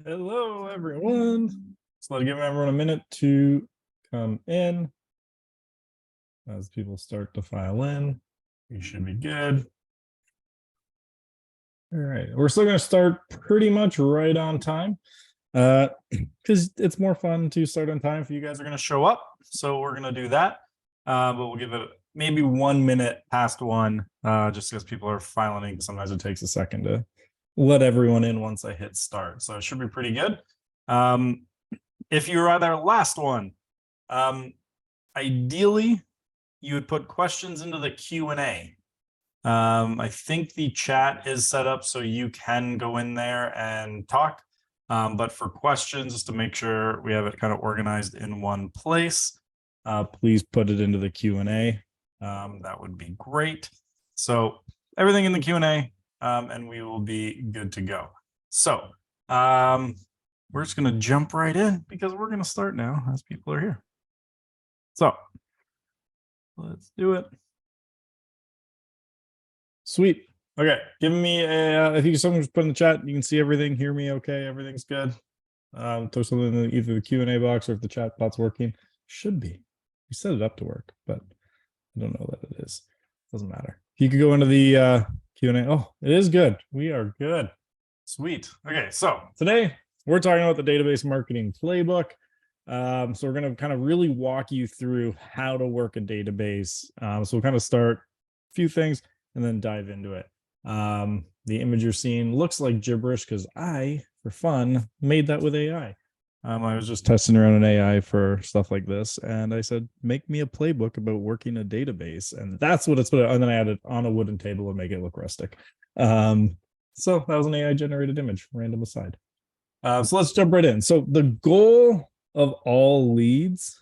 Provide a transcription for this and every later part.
Hello, everyone. So let's give everyone a minute to come in. As people start to file in, we should be good. All right, we're still going to start pretty much right on time because it's more fun to start on time if you guys are going to show up. So we're going to do that, but we'll give it maybe 1 minute past one just because people are filing in. Sometimes it takes a second to let everyone in once I hit start. So it should be pretty good. If you're at our last one, ideally, you would put questions into the Q&A. I think the chat is set up so you can go in there and talk. But for questions, just to make sure we have it kind of organized in one place, please put it into the Q&A. That would be great. So everything in the Q&A, and we will be good to go. So we're just going to jump right in because we're going to start now as people are here. So let's do it. Sweet. Okay, give me a, if you someone just put in the chat, you can see everything, hear me okay, everything's good. Throw something in either the Q&A box or if the chat bot's working. Should be. We set it up to work, but I don't know that it is. Doesn't matter. You could go into the Q&A. Oh, it is good. We are good. Sweet. Okay, so today we're talking about the database marketing playbook. So we're going to kind of really walk you through how to work a database. So we'll kind of start a few things and then dive into it. The image you're seeing looks like gibberish because I, for fun, made that with AI. I was just testing around an AI for stuff like this, and I said, make me a playbook about working a database, and that's what it's put. And then I added on a wooden table and make it look rustic. So that was an AI generated image, random aside. So let's jump right in. So the goal of all leads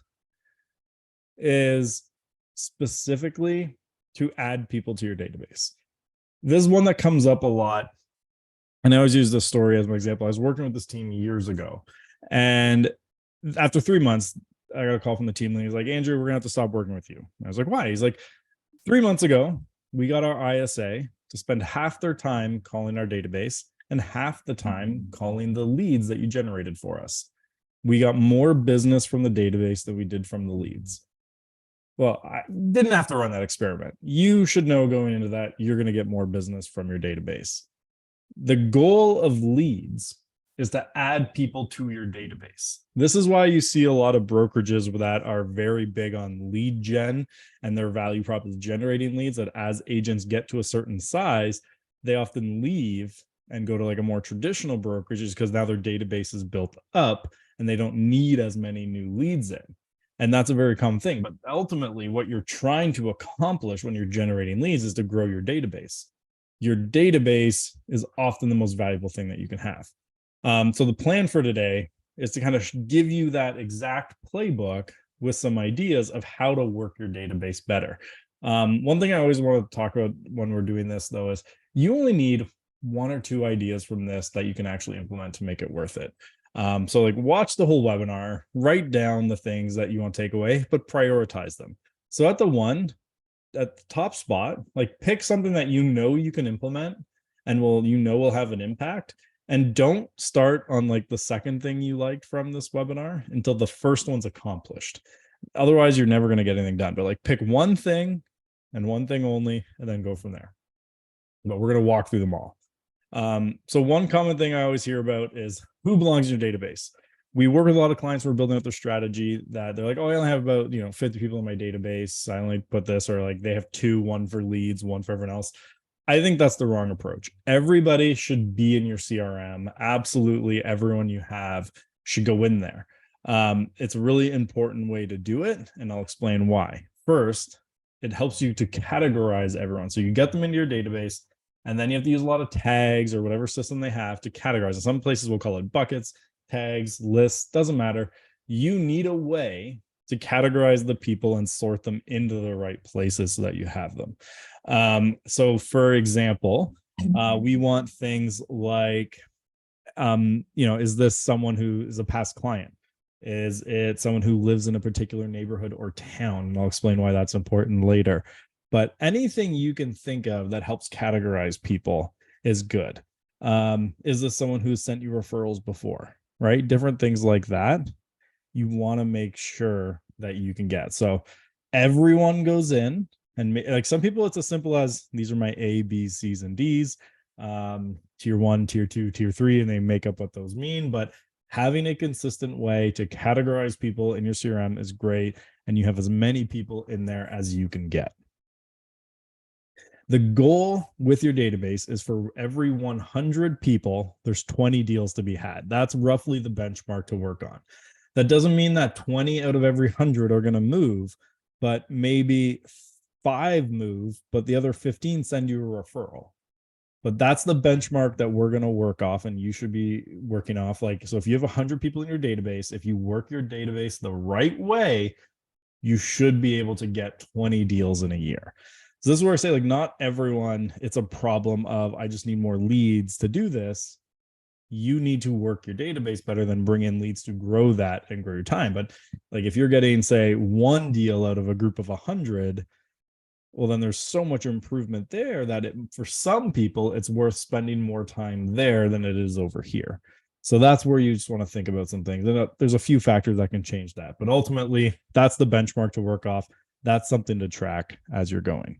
is specifically to add people to your database. This is one that comes up a lot. And I always use this story as my example. I was working with this team years ago. And after 3 months, I got a call from the team lead. He's like, Andrew, we're going to have to stop working with you. And I was like, why? He's like, 3 months ago, we got our ISA to spend half their time calling our database and half the time calling the leads that you generated for us. We got more business from the database than we did from the leads. Well, I didn't have to run that experiment. You should know going into that, you're going to get more business from your database. The goal of leads is to add people to your database. This is why you see a lot of brokerages that are very big on lead gen, and their value prop is generating leads, that as agents get to a certain size, they often leave and go to like a more traditional brokerage because now their database is built up and they don't need as many new leads in. And that's a very common thing. But ultimately, what you're trying to accomplish when you're generating leads is to grow your database. Your database is often the most valuable thing that you can have. So the plan for today is to kind of give you that exact playbook with some ideas of how to work your database better. One thing I always want to talk about when we're doing this, though, is you only need 1 or 2 ideas from this that you can actually implement to make it worth it. So like watch the whole webinar, write down the things that you want to take away, but prioritize them. So at the top spot, like pick something that you can implement and will have an impact. And don't start on like the second thing you liked from this webinar until the first one's accomplished. Otherwise, you're never going to get anything done. But like pick one thing and one thing only, and then go from there. But we're going to walk through them all. So one common thing I always hear about is who belongs in your database. We work with a lot of clients who are building out their strategy that they're like, oh, I only have about 50 people in my database. I only put this, or like they have 2, 1 for leads, 1 for everyone else. I think that's the wrong approach. Everybody should be in your CRM. Absolutely, everyone you have should go in there. It's a really important way to do it, and I'll explain why. First, it helps you to categorize everyone. So you get them into your database, and then you have to use a lot of tags or whatever system they have to categorize. In some places we'll call it buckets, tags, lists, doesn't matter. You need a way to categorize the people and sort them into the right places so that you have them. So for example, we want things like, is this someone who is a past client? Is it someone who lives in a particular neighborhood or town? And I'll explain why that's important later. But anything you can think of that helps categorize people is good. Is this someone who's sent you referrals before, right? Different things like that. You want to make sure that you can get. So everyone goes in and like some people, it's as simple as these are my A, B, C's, and D's, tier 1, tier 2, tier 3, and they make up what those mean. But having a consistent way to categorize people in your CRM is great. And you have as many people in there as you can get. The goal with your database is for every 100 people, there's 20 deals to be had. That's roughly the benchmark to work on. That doesn't mean that 20 out of every 100 are going to move, but maybe 5 move, but the other 15 send you a referral. But that's the benchmark that we're going to work off, and you should be working off. Like, so if you have 100 people in your database, if you work your database the right way, you should be able to get 20 deals in a year. So this is where I say, like, not everyone, it's a problem of, I just need more leads to do this. You need to work your database better than bring in leads to grow that and grow your time. But like, if you're getting, say, 1 deal out of a group of 100, well, then there's so much improvement there that for some people, it's worth spending more time there than it is over here. So that's where you just want to think about some things. And there's a few factors that can change that. But ultimately, that's the benchmark to work off. That's something to track as you're going.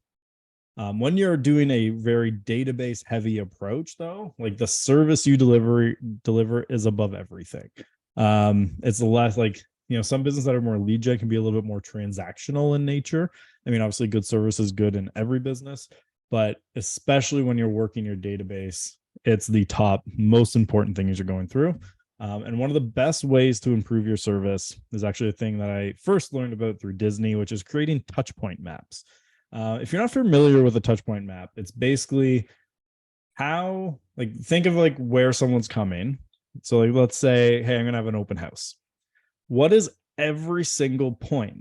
When you're doing a very database heavy approach, though, like the service you deliver is above everything. It's less like, some businesses that are more lead gen can be a little bit more transactional in nature. I mean, obviously good service is good in every business, but especially when you're working your database, it's the top most important thing as you're going through. And one of the best ways to improve your service is actually a thing that I first learned about through Disney, which is creating touch point maps. If you're not familiar with a touch point map, it's basically how, like, think of like where someone's coming. So like, let's say, hey, I'm going to have an open house. What is every single point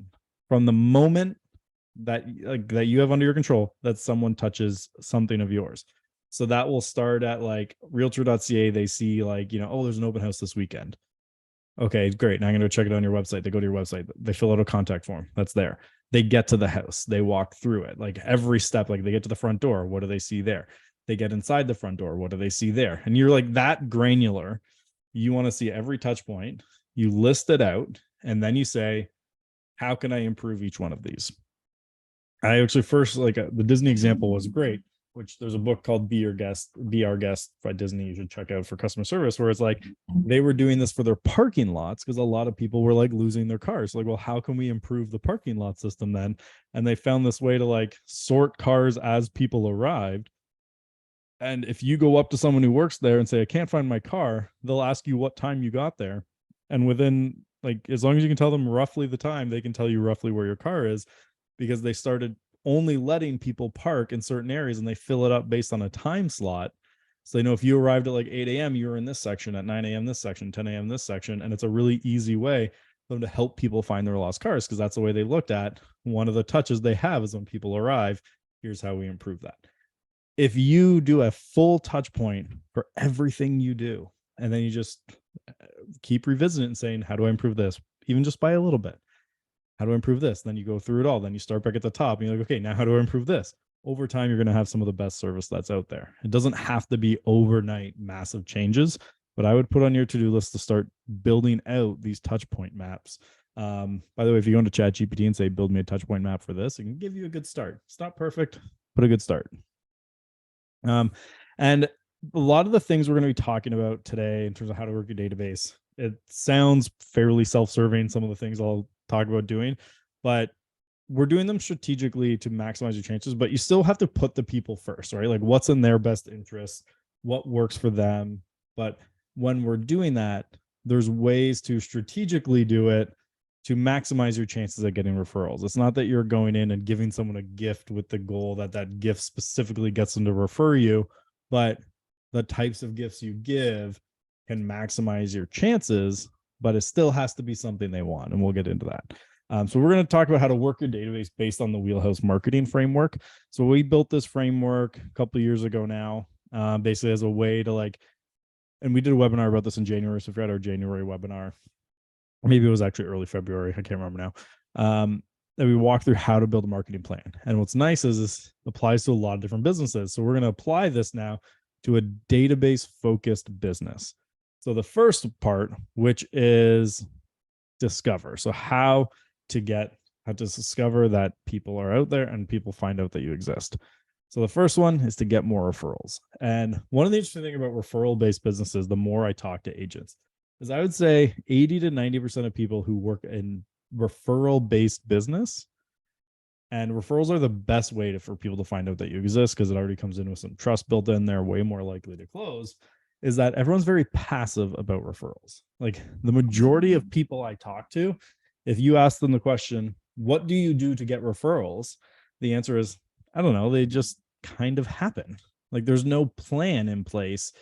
from the moment that you have under your control that someone touches something of yours? So that will start at like realtor.ca. They see like, oh, there's an open house this weekend. Okay, great. Now I'm going to check it on your website. They go to your website. They fill out a contact form. That's there. They get to the house. They walk through it. Like every step, like they get to the front door. What do they see there? They get inside the front door. What do they see there? And you're like that granular. You want to see every touch point. You list it out. And then you say, how can I improve each one of these? I actually first, like the Disney example was great, which there's a book called Be Our Guest by Disney you should check out for customer service, where it's like they were doing this for their parking lots because a lot of people were like losing their cars. Like, well, how can we improve the parking lot system then? And they found this way to like sort cars as people arrived. And if you go up to someone who works there and say, I can't find my car, they'll ask you what time you got there. And within, like, as long as you can tell them roughly the time, they can tell you roughly where your car is, because they started only letting people park in certain areas and they fill it up based on a time slot. So they know if you arrived at like 8 a.m., you were in this section, at 9 a.m., this section, 10 a.m., this section. And it's a really easy way for them to help people find their lost cars, because that's the way they looked at one of the touches they have is when people arrive. Here's how we improve that. If you do a full touch point for everything you do, and then you just keep revisiting it and saying, how do I improve this? Even just by a little bit. How do I improve this? Then you go through it all. Then you start back at the top and you're like, okay, now how do I improve this? Over time, you're going to have some of the best service that's out there. It doesn't have to be overnight massive changes, but I would put on your to-do list to start building out these touch point maps. By the way, if you go into ChatGPT and say, build me a touch point map for this, it can give you a good start. It's not perfect, but a good start. And a lot of the things we're going to be talking about today in terms of how to work your database, it sounds fairly self-serving, some of the things I'll talk about doing, but we're doing them strategically to maximize your chances. But you still have to put the people first, right? Like what's in their best interest, what works for them. But when we're doing that, there's ways to strategically do it to maximize your chances at getting referrals. It's not that you're going in and giving someone a gift with the goal that that gift specifically gets them to refer you, but the types of gifts you give can maximize your chances, but it still has to be something they want. And we'll get into that. So we're going to talk about how to work your database based on the Wheelhouse marketing framework. So we built this framework a couple of years ago now, basically as a way to like, and we did a webinar about this in January. So if you're at our January webinar, maybe it was actually early February, I can't remember now, that we walk through how to build a marketing plan. And what's nice is this applies to a lot of different businesses. So we're going to apply this now to a database focused business. So the first part, which is discover. So how to discover that people are out there and people find out that you exist. So the first one is to get more referrals. And one of the interesting things about referral based businesses, the more I talk to agents, is I would say 80 to 90% of people who work in referral based business, and referrals are the best way for people to find out that you exist because it already comes in with some trust built in. They're way more likely to close. Is that everyone's very passive about referrals. Like the majority of people I talk to, if you ask them the question, what do you do to get referrals? The answer is, I don't know. They just kind of happen. Like there's no plan in place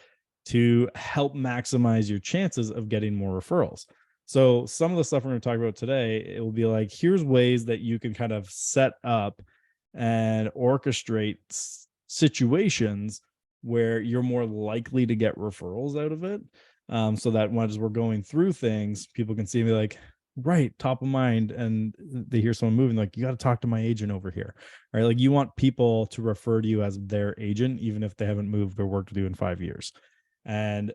to help maximize your chances of getting more referrals. So some of the stuff we're going to talk about today, it will be like, here's ways that you can kind of set up and orchestrate situations where you're more likely to get referrals out of it. So that as we're going through things, people can see me like, right, top of mind, and they hear someone moving, like, you got to talk to my agent over here, right? Like you want people to refer to you as their agent, even if they haven't moved or worked with you in 5 years. And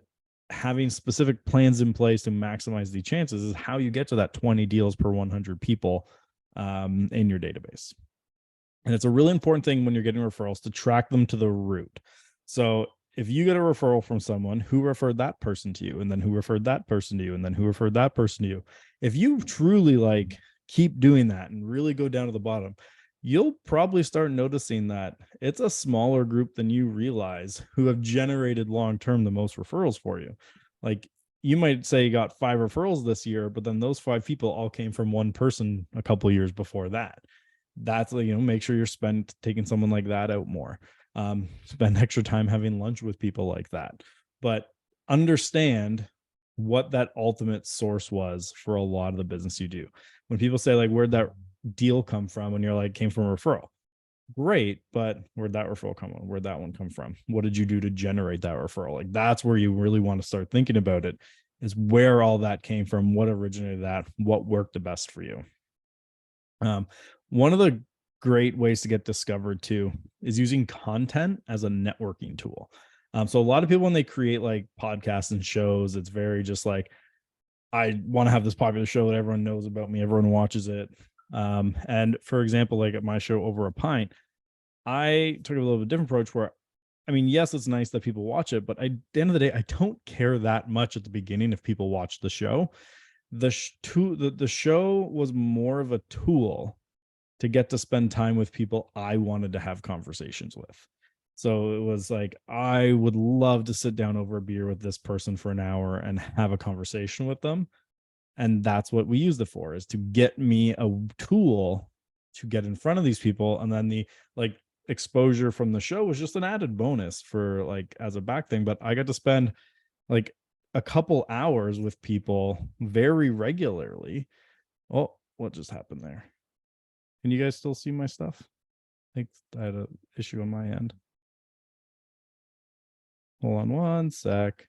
having specific plans in place to maximize the chances is how you get to that 20 deals per 100 people in your database. And it's a really important thing when you're getting referrals to track them to the root. So if you get a referral from someone, who referred that person to you, and then who referred that person to you, and then who referred that person to you, if you truly like keep doing that and really go down to the bottom, you'll probably start noticing that it's a smaller group than you realize who have generated long-term the most referrals for you. Like you might say you got 5 referrals this year, but then those 5 people all came from one person a couple of years before that. That's, make sure you're taking someone like that out more. Spend extra time having lunch with people like that, but understand what that ultimate source was for a lot of the business you do. When people say like, where'd that deal come from? And you're like, came from a referral. Great, but where'd that referral come from? Where'd that one come from? What did you do to generate that referral? Like that's where you really want to start thinking about it, is where all that came from, what originated that, what worked the best for you. One of the great ways to get discovered too is using content as a networking tool. So a lot of people, when they create like podcasts and shows, it's very just like, I want to have this popular show that everyone knows about me, everyone watches it. And for example, like at my show Over a Pint, I took a little bit different approach where, I mean, yes, it's nice that people watch it, but at the end of the day, I don't care that much at the beginning if people watch the show. The show was more of a tool to get to spend time with people I wanted to have conversations with. So it was like, I would love to sit down over a beer with this person for an hour and have a conversation with them. And that's what we used it for, is to get me a tool to get in front of these people. And then the like exposure from the show was just an added bonus for like as a back thing. But I got to spend like a couple hours with people very regularly. Oh, what just happened there? Can you guys still see my stuff? I think I had an issue on my end. Hold on one sec.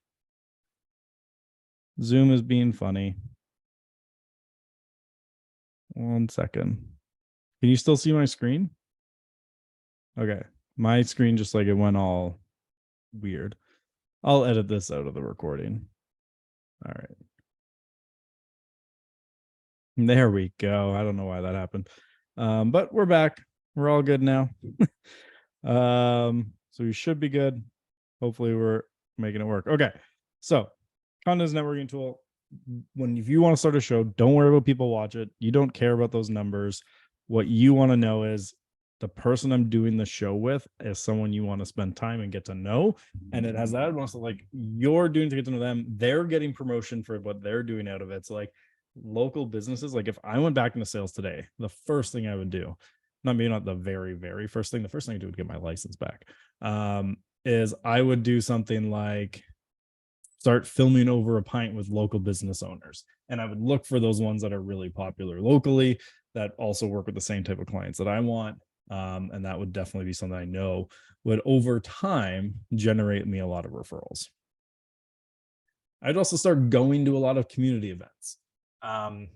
Zoom is being funny. 1 second. Can you still see my screen? Okay. My screen just like it went all weird. I'll edit this out of the recording. All right. There we go. I don't know why that happened. But we're back. We're all good now. So we should be good. Hopefully we're making it work. Okay. So content networking tool. If you want to start a show, don't worry about people watch it. You don't care about those numbers. What you want to know is the person I'm doing the show with is someone you want to spend time and get to know. And it has that also like you're doing to get to know them. They're getting promotion for what they're doing out of it. So like local businesses, like if I went back into sales today, the first thing I would do, not the very, very first thing, the first thing I do would get my license back, is I would do something like start filming Over a Pint with local business owners. And I would look for those ones that are really popular locally that also work with the same type of clients that I want. And that would definitely be something I know would over time generate me a lot of referrals. I'd also start going to a lot of community events.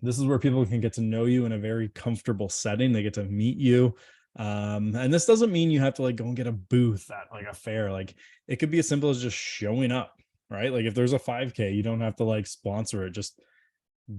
This is where people can get to know you in a very comfortable setting. They get to meet you. And this doesn't mean you have to like go and get a booth at like a fair. Like it could be as simple as just showing up, right? Like if there's a 5K, you don't have to like sponsor it. Just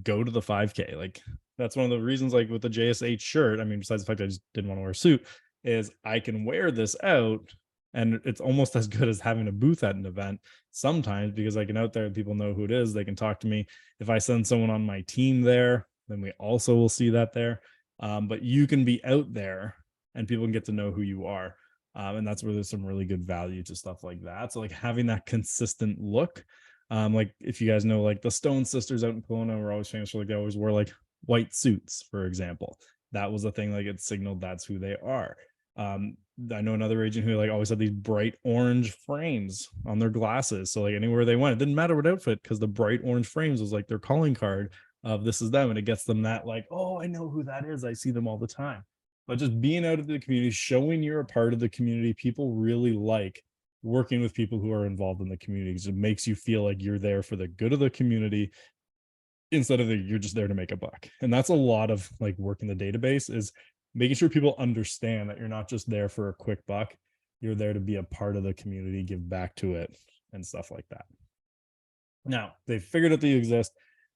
go to the 5K. Like that's one of the reasons, like with the JSH shirt, I mean, besides the fact I just didn't want to wear a suit, is I can wear this out and it's almost as good as having a booth at an event sometimes because I can out there and people know who it is. They can talk to me. If I send someone on my team there, then we also will see that there. But you can be out there and people can get to know who you are. And that's where there's some really good value to stuff like that. So like having that consistent look, like if you guys know, like the Stone Sisters out in Kelowna were always famous for like they always wore like white suits, for example. That was a thing, like it signaled that's who they are. Um, I know another agent who like always had these bright orange frames on their glasses. So like anywhere they went, it didn't matter what outfit, because the bright orange frames was like their calling card of this is them. And it gets them that like, oh, I know who that is. I see them all the time. But just being out of the community, showing you're a part of the community, people really like working with people who are involved in the community because it makes you feel like you're there for the good of the community instead of you're just there to make a buck. And that's a lot of like working the database, is making sure people understand that you're not just there for a quick buck. You're there to be a part of the community, give back to it, and stuff like that. Now they've figured out that you exist.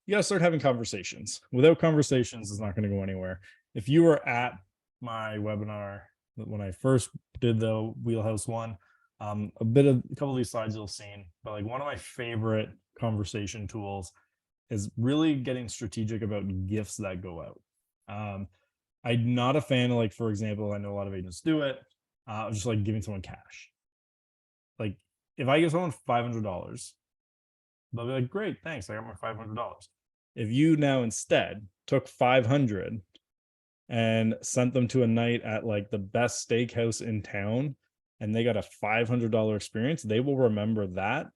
You got to start having conversations. Without conversations, it's not going to go anywhere. If you were at my webinar when I first did the Wheelhouse one, a couple of these slides you'll seen, but like one of my favorite conversation tools is really getting strategic about gifts that go out. I'm not a fan of, like, for example, I know a lot of agents do it, just like giving someone cash. Like if I give someone $500, they'll be like, great, thanks, I got my $500. If you now instead took 500 and sent them to a night at like the best steakhouse in town and they got a $500 experience, they will remember that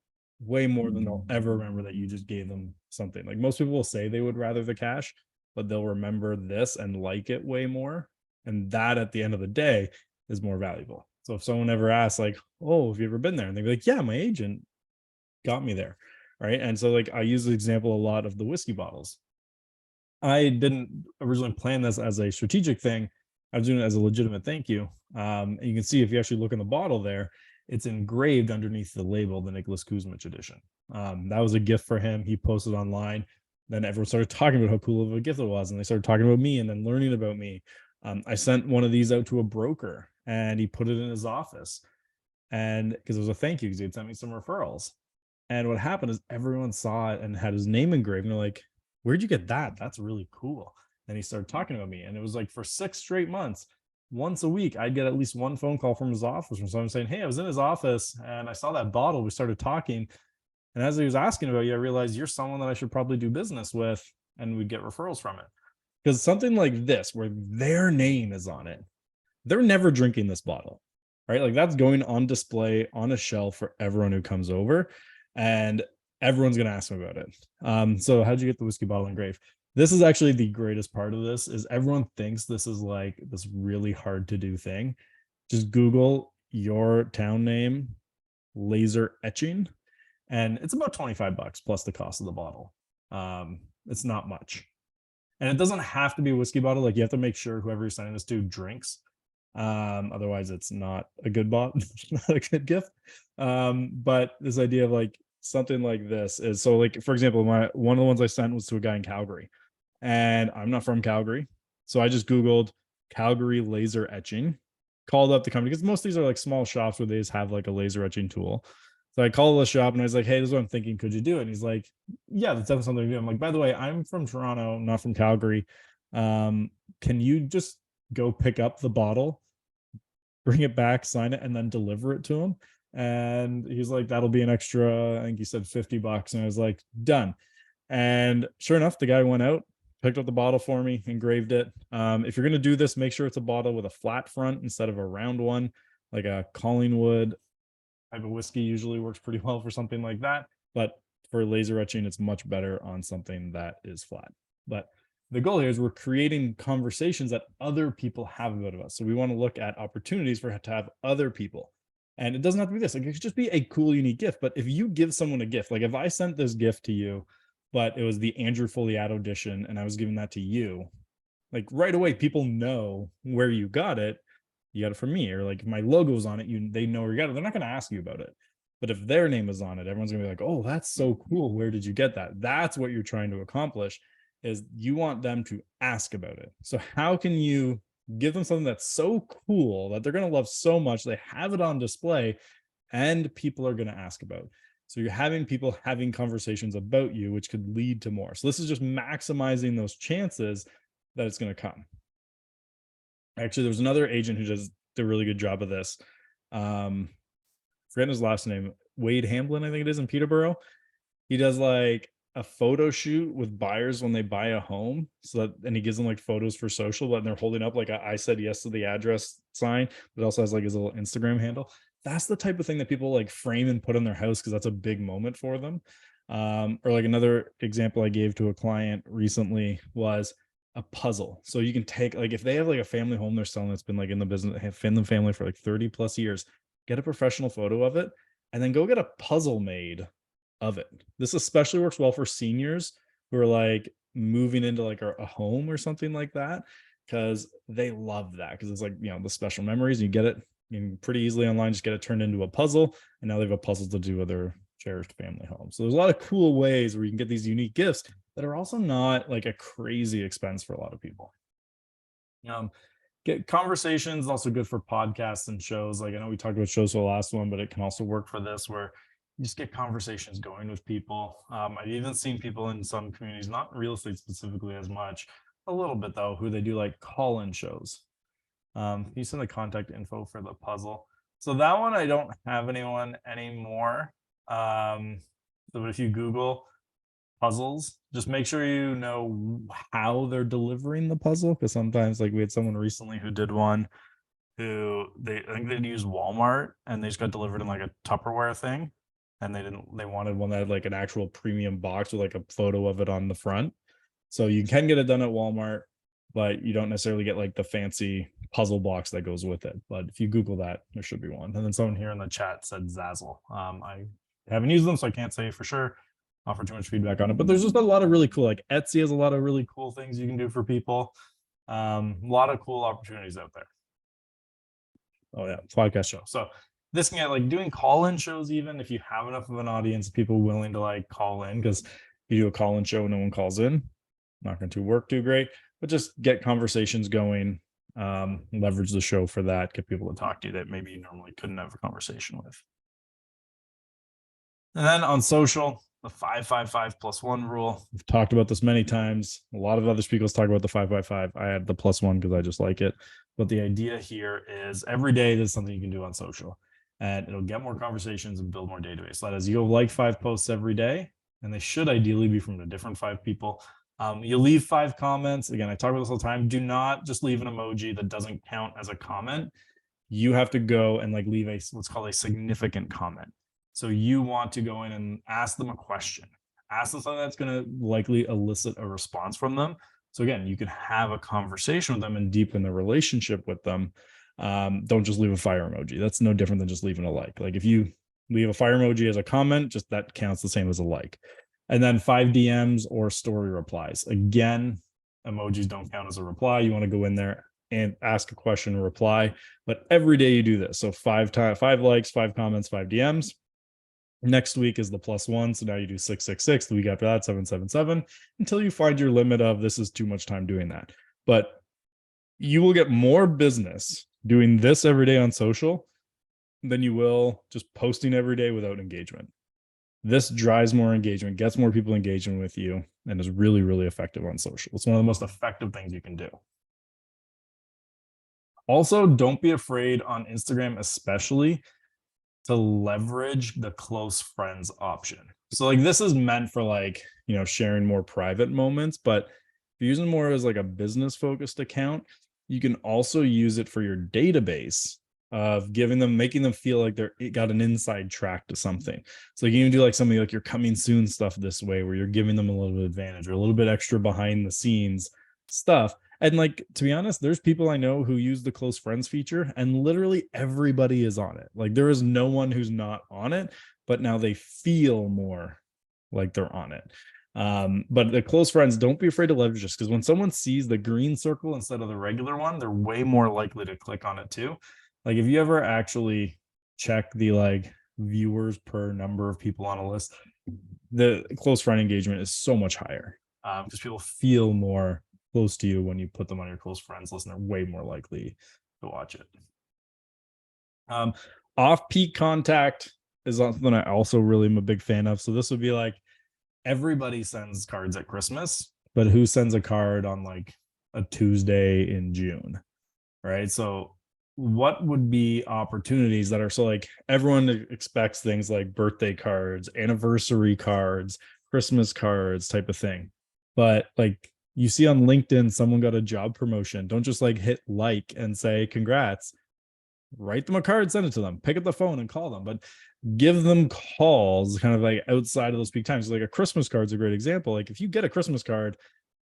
way more than they'll ever remember that you just gave them something. Like most people will say they would rather the cash, but they'll remember this and like it way more. And that at the end of the day is more valuable. So if someone ever asks like, oh, have you ever been there? And they'd be like, yeah, my agent got me there. Right. And so like I use the example a lot of the whiskey bottles. I didn't originally plan this as a strategic thing. I was doing it as a legitimate thank you. And you can see if you actually look in the bottle there, it's engraved underneath the label, the Nicholas Kuzmich edition. That was a gift for him. He posted online. Then everyone started talking about how cool of a gift it was. And they started talking about me and then learning about me. I sent one of these out to a broker and he put it in his office. And because it was a thank you, because he had sent me some referrals. And what happened is everyone saw it and had his name engraved. And they're like, where'd you get that? That's really cool. And he started talking about me. And it was like for 6 straight months, once a week, I'd get at least one phone call from his office from someone saying, hey, I was in his office and I saw that bottle. We started talking. And as he was asking about you, I realized you're someone that I should probably do business with. And we'd get referrals from it. Because something like this, where their name is on it, they're never drinking this bottle, right? Like that's going on display on a shelf for everyone who comes over. And everyone's going to ask them about it. So how'd you get the whiskey bottle engraved? This is actually the greatest part of this, is everyone thinks this is like this really hard to do thing. Just Google your town name, laser etching, and it's about 25 bucks plus the cost of the bottle. It's not much. And it doesn't have to be a whiskey bottle. Like you have to make sure whoever you're sending this to drinks. Otherwise it's not a good not a good gift. But this idea of like something like this is, so like for example, one of the ones I sent was to a guy in Calgary, and I'm not from Calgary, so I just Googled Calgary laser etching, called up the company, because most of these are like small shops where they just have like a laser etching tool. So I called the shop and I was like, hey, this is what I'm thinking, could you do it? And he's like, yeah, that's definitely something to do. I'm like, by the way, I'm from Toronto, not from Calgary. Can you just go pick up the bottle, bring it back, sign it, and then deliver it to him? And he's like, that'll be an extra, I think he said 50 bucks. And I was like, done. And sure enough, the guy went out, picked up the bottle for me, engraved it. If you're going to do this, make sure it's a bottle with a flat front instead of a round one. Like a Collingwood type of whiskey usually works pretty well for something like that. But for laser etching, it's much better on something that is flat. But the goal here is we're creating conversations that other people have about us. So we want to look at opportunities for to have other people. And it doesn't have to be this. Like it could just be a cool, unique gift. But if you give someone a gift, like if I sent this gift to you, but it was the Andrew Foliato edition, and I was giving that to you, like right away, people know where you got it. you got it from me, or like if my logo's on it, they know where you got it. They're not going to ask you about it. But if their name is on it, everyone's gonna be like, oh, that's so cool. Where did you get that? That's what you're trying to accomplish, is you want them to ask about it. So how can you give them something that's so cool that they're gonna love so much, they have it on display and people are gonna ask about? So you're having people having conversations about you, which could lead to more. So this is just maximizing those chances that it's gonna come. Actually, there's another agent who does a really good job of this. Forgetting his last name, Wade Hamblin, I think it is, in Peterborough. He does like a photo shoot with buyers when they buy a home. So that, and he gives them like photos for social, but they're holding up like I said yes to the address sign, but also has like his little Instagram handle. That's the type of thing that people like frame and put in their house because that's a big moment for them. Or like another example I gave to a client recently was a puzzle. So you can take, like, if they have like a family home they're selling that's been like in the business, have been in the family for like 30 plus years, get a professional photo of it, and then go get a puzzle made of it. This especially works well for seniors who are like moving into like a home or something like that, because they love that, because it's like, you know, the special memories. You get it, you can pretty easily online just get it turned into a puzzle, and now they have a puzzle to do with their cherished family home. So there's a lot of cool ways where you can get these unique gifts that are also not like a crazy expense for a lot of people. Get conversations also good for podcasts and shows. Like, I know we talked about shows for the last one, but it can also work for this, where you just get conversations going with people. I've even seen people in some communities, not real estate specifically as much, a little bit though, who they do like call-in shows. You send the contact info for the puzzle. So that one I don't have anyone anymore. So if you Google puzzles, just make sure you know how they're delivering the puzzle, because sometimes, like, we had someone recently who did one who I think they'd use Walmart and they just got delivered in like a Tupperware thing, and they wanted one that had like an actual premium box with like a photo of it on the front. So you can get it done at Walmart, but you don't necessarily get like the fancy puzzle box that goes with it. But if you Google that, there should be one. And then someone here in the chat said Zazzle. I haven't used them, so I can't say for sure, offer too much feedback on it, but there's just a lot of really cool, like Etsy has a lot of really cool things you can do for people. A lot of cool opportunities out there. Oh yeah, podcast show. So this can get like doing call-in shows, even if you have enough of an audience, people willing to like call in, because you do a call-in show, no one calls in, not going to work too great, but just get conversations going, leverage the show for that, get people to talk to you that maybe you normally couldn't have a conversation with. And then on social, the 5-5-5+1 rule. We've talked about this many times. A lot of other speakers talk about the 5-5-5. I add the +1 because I just like it. But the idea here is every day there's something you can do on social, and it'll get more conversations and build more database. That is, you'll like 5 posts every day, and they should ideally be from a different 5 people. You leave 5 comments. Again, I talk about this all the time. Do not just leave an emoji that doesn't count as a comment. You have to go and like leave a what's called a significant comment. So you want to go in and ask them a question, ask them something that's going to likely elicit a response from them. So again, you can have a conversation with them and deepen the relationship with them. Don't just leave a fire emoji. That's no different than just leaving a like. Like if you leave a fire emoji as a comment, just that counts the same as a like. And then 5 DMs or story replies. Again, emojis don't count as a reply. You want to go in there and ask a question or reply, but every day you do this. So 5 likes, 5 comments, 5 DMs. Next week is the +1. So now you do 666. The week after that, 777, until you find your limit of this is too much time doing that. But you will get more business doing this every day on social than you will just posting every day without engagement. This drives more engagement, gets more people engaging with you, and is really, really effective on social. It's one of the most effective things you can do. Also, don't be afraid on Instagram, especially, to leverage the close friends option. So like this is meant for like, you know, sharing more private moments, but if you're using more as like a business focused account, you can also use it for your database of making them feel like it got an inside track to something. So you can do like something like your coming soon stuff this way, where you're giving them a little bit of advantage or a little bit extra behind the scenes stuff. And like, to be honest, there's people I know who use the close friends feature and literally everybody is on it. Like there is no one who's not on it, but now they feel more like they're on it. But the close friends, don't be afraid to leverage this, because when someone sees the green circle instead of the regular one, they're way more likely to click on it too. Like if you ever actually check the like viewers per number of people on a list, the close friend engagement is so much higher, because people feel more close to you when you put them on your close friends list, and they're way more likely to watch it. Off-peak contact is something I also really am a big fan of. So this would be like, everybody sends cards at Christmas, but who sends a card on like a Tuesday in June, right? So what would be opportunities that are, so like everyone expects things like birthday cards, anniversary cards, Christmas cards type of thing. But like you see on LinkedIn, someone got a job promotion. Don't just like hit like and say congrats. Write them a card, send it to them, pick up the phone and call them, but give them calls kind of like outside of those peak times. Like a Christmas card is a great example. Like if you get a Christmas card,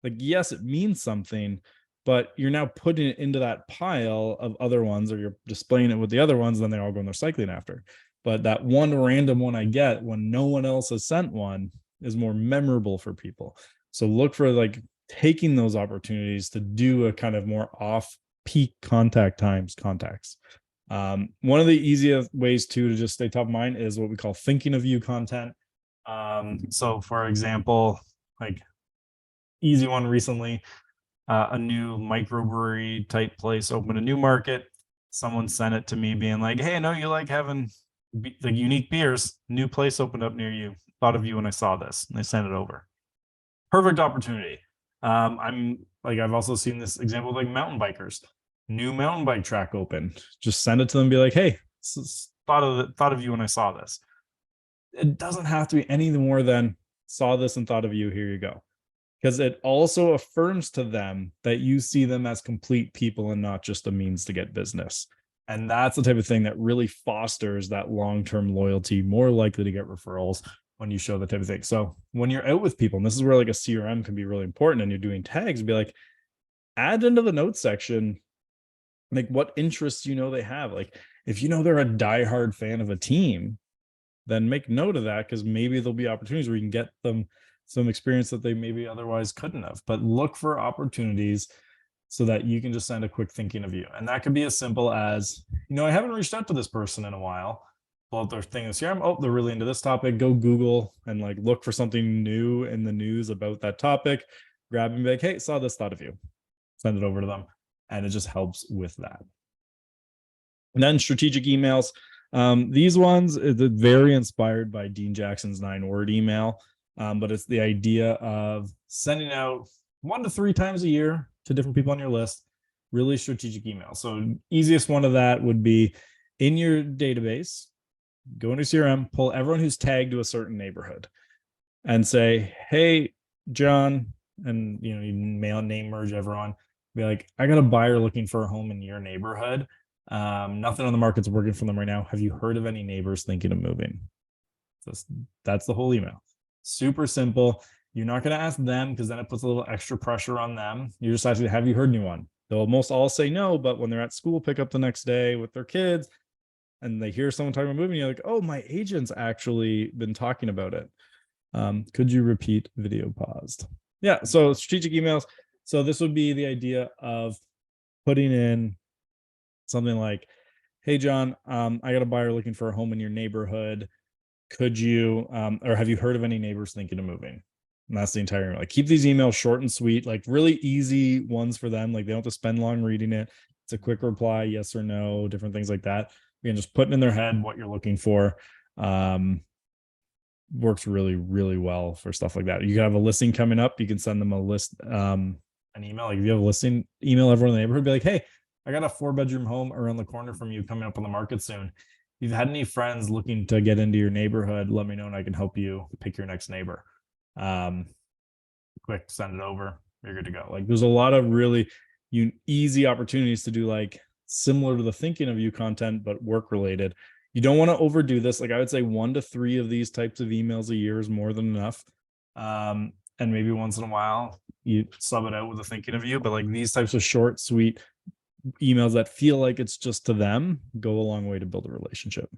like yes, it means something, but you're now putting it into that pile of other ones, or you're displaying it with the other ones, then they all go in their cycling after. But that one random one I get when no one else has sent one is more memorable for people. So look for like taking those opportunities to do a kind of more off peak contact times contacts. One of the easiest ways to just stay top of mind is what we call thinking of you content. So for example, like easy one recently, a new microbrewery type place opened a new market. Someone sent it to me being like, hey, I know you like having the unique beers. New place opened up near you. Thought of you when I saw this. And they sent it over. Perfect opportunity. I'm like, I've also seen this example with like mountain bikers. New mountain bike track open. Just send it to them. Be like, hey, thought of you when I saw this. It doesn't have to be anything more than saw this and thought of you. Here you go, because it also affirms to them that you see them as complete people and not just a means to get business. And that's the type of thing that really fosters that long-term loyalty, more likely to get referrals when you show that type of thing. So when you're out with people, and this is where like a CRM can be really important, and you're doing tags, be like, add into the notes section, like what interests they have. Like if you know they're a diehard fan of a team, then make note of that, because maybe there'll be opportunities where you can get them some experience that they maybe otherwise couldn't have. But look for opportunities so that you can just send a quick thinking of you. And that could be as simple as, I haven't reached out to this person in a while. Pull out their thing this year. Oh, they're really into this topic. Go Google and like look for something new in the news about that topic. Grab and be like, hey, saw this, thought of you. Send it over to them. And it just helps with that. And then strategic emails. These ones, they're very inspired by Dean Jackson's 9-word email, but it's the idea of sending out 1 to 3 times a year to different people on your list, really strategic email. So easiest one of that would be in your database, go into CRM, pull everyone who's tagged to a certain neighborhood and say, hey, John, and you mail name merge everyone, be like, I got a buyer looking for a home in your neighborhood. Nothing on the market's working for them right now. Have you heard of any neighbors thinking of moving? That's the whole email. Super simple. You're not going to ask them, because then it puts a little extra pressure on them. You're just asking, have you heard anyone? They'll almost all say no, but when they're at school pickup the next day with their kids and they hear someone talking about moving, you're like, oh, my agent's actually been talking about it. Could you repeat? Video paused. Yeah, so strategic emails. So this would be the idea of putting in something like, hey, John, I got a buyer looking for a home in your neighborhood. Could you, or have you heard of any neighbors thinking of moving? And that's the entire email. Like, keep these emails short and sweet, like really easy ones for them. Like they don't have to spend long reading it. It's a quick reply, yes or no, different things like that. You can just put in their head what you're looking for. Works really, really well for stuff like that. You can have a listing coming up. You can send them a list, an email. Like if you have a listing, email everyone in the neighborhood, be like, hey, I got a 4-bedroom home around the corner from you coming up on the market soon. If you've had any friends looking to get into your neighborhood, let me know and I can help you pick your next neighbor. Quick, send it over. You're good to go. Like there's a lot of really easy opportunities to do like similar to the thinking of you content, but work related. You don't want to overdo this. Like I would say 1 to 3 of these types of emails a year is more than enough. And maybe once in a while you sub it out with a thinking of you, but like these types of short, sweet emails that feel like it's just to them go a long way to build a relationship.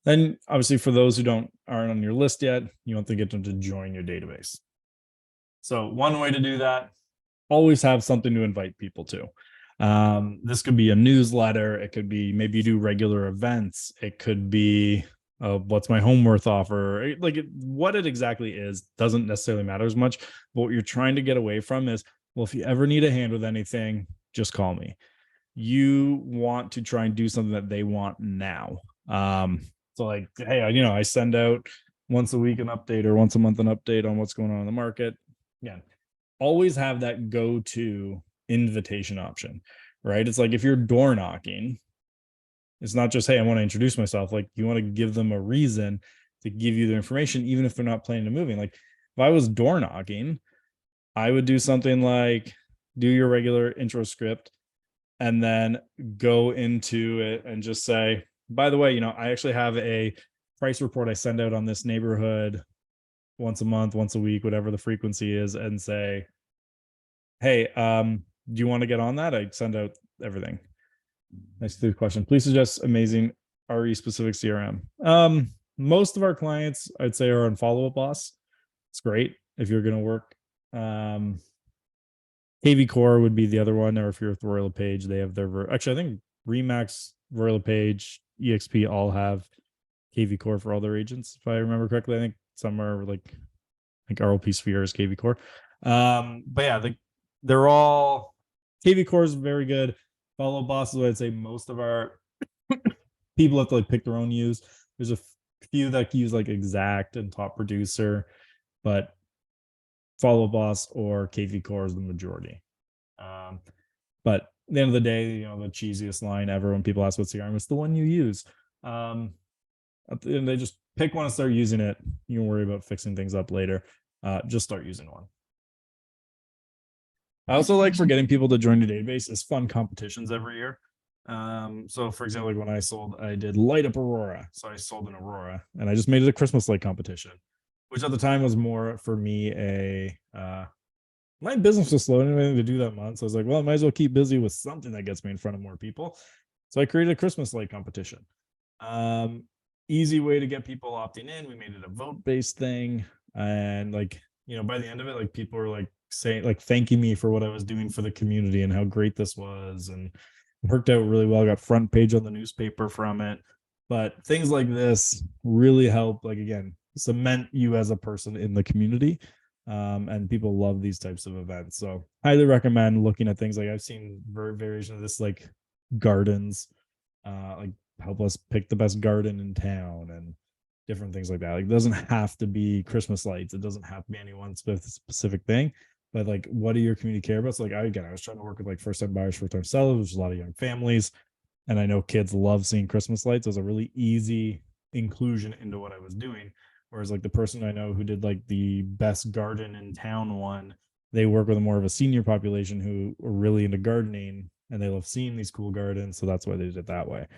Then obviously for those who aren't on your list yet, you want to get them to join your database. So one way to do that, always have something to invite people to. This could be a newsletter. It could be maybe you do regular events. It could be what's my home worth offer. What it exactly is doesn't necessarily matter as much. But what you're trying to get away from is, well, if you ever need a hand with anything, just call me. You want to try and do something that they want now. So like, hey, I send out once a week an update or once a month an update on what's going on in the market. Yeah, always have that go-to invitation option, right? It's like if you're door knocking, it's not just, hey, I want to introduce myself. Like you want to give them a reason to give you the information, even if they're not planning on moving. Like if I was door knocking, I would do something like do your regular intro script and then go into it and just say, by the way, I actually have a price report I send out on this neighborhood once a month, once a week, whatever the frequency is, and say, hey, do you want to get on that? I send out everything. Nice to the question. Please suggest amazing RE specific CRM. Most of our clients, I'd say, are on Follow Up Boss. It's great if you're going to work. KV Core would be the other one, or if you're with Royal Page, they have actually, I think Remax, Royal Page, EXP all have KV Core for all their agents, if I remember correctly. I think some are like RLP Sphere is KV Core. But yeah, they're all KV Core is very good. Follow Bosses, I'd say most of our people have to like pick their own use. There's a few that use like Exact and Top Producer, but Follow Boss or KV Core is the majority. But at the end of the day, the cheesiest line ever when people ask what CRM, it's the one you use. And they just pick one and start using it. You don't worry about fixing things up later. Just start using one. I also like for getting people to join the database is fun competitions every year. So for example, like when I did Light Up Aurora. So I sold an Aurora and I just made it a Christmas light competition, which at the time was more for me my business was slow anyway to do that month. So I was like, well, I might as well keep busy with something that gets me in front of more people. So I created a Christmas light competition. Easy way to get people opting in. We made it a vote-based thing. And by the end of it, like people were like saying, like thanking me for what I was doing for the community and how great this was. And it worked out really well. I got front page on the newspaper from it. But things like this really help, like again, cement you as a person in the community. And people love these types of events. So highly recommend looking at things like I've seen variation of this, like gardens, like help us pick the best garden in town and different things like that. Like it doesn't have to be Christmas lights. It doesn't have to be any one specific thing, but like, what do your community care about? So like, I was trying to work with like first time buyers, first time sellers, which is a lot of young families. And I know kids love seeing Christmas lights. It was a really easy inclusion into what I was doing. Whereas like the person I know who did like the best garden in town one, they work with more of a senior population who are really into gardening and they love seeing these cool gardens. So that's why they did it that way.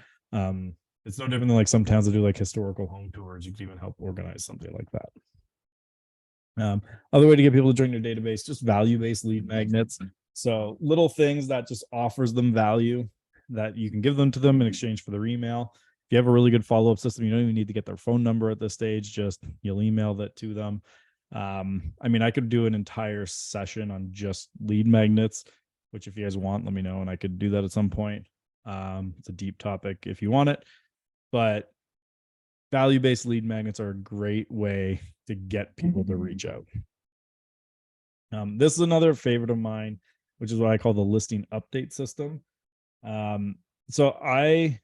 It's no different than like some towns that do like historical home tours. You can even help organize something like that. Other way to get people to join your database, just value-based lead magnets. So little things that just offers them value that you can give them to them in exchange for their email. If you have a really good follow-up system, you don't even need to get their phone number at this stage. Just you'll email that to them. I could do an entire session on just lead magnets, which if you guys want, let me know and I could do that at some point. It's a deep topic if you want it, but value-based lead magnets are a great way to get people to reach out. This is another favorite of mine, which is what I call the listing update system. So I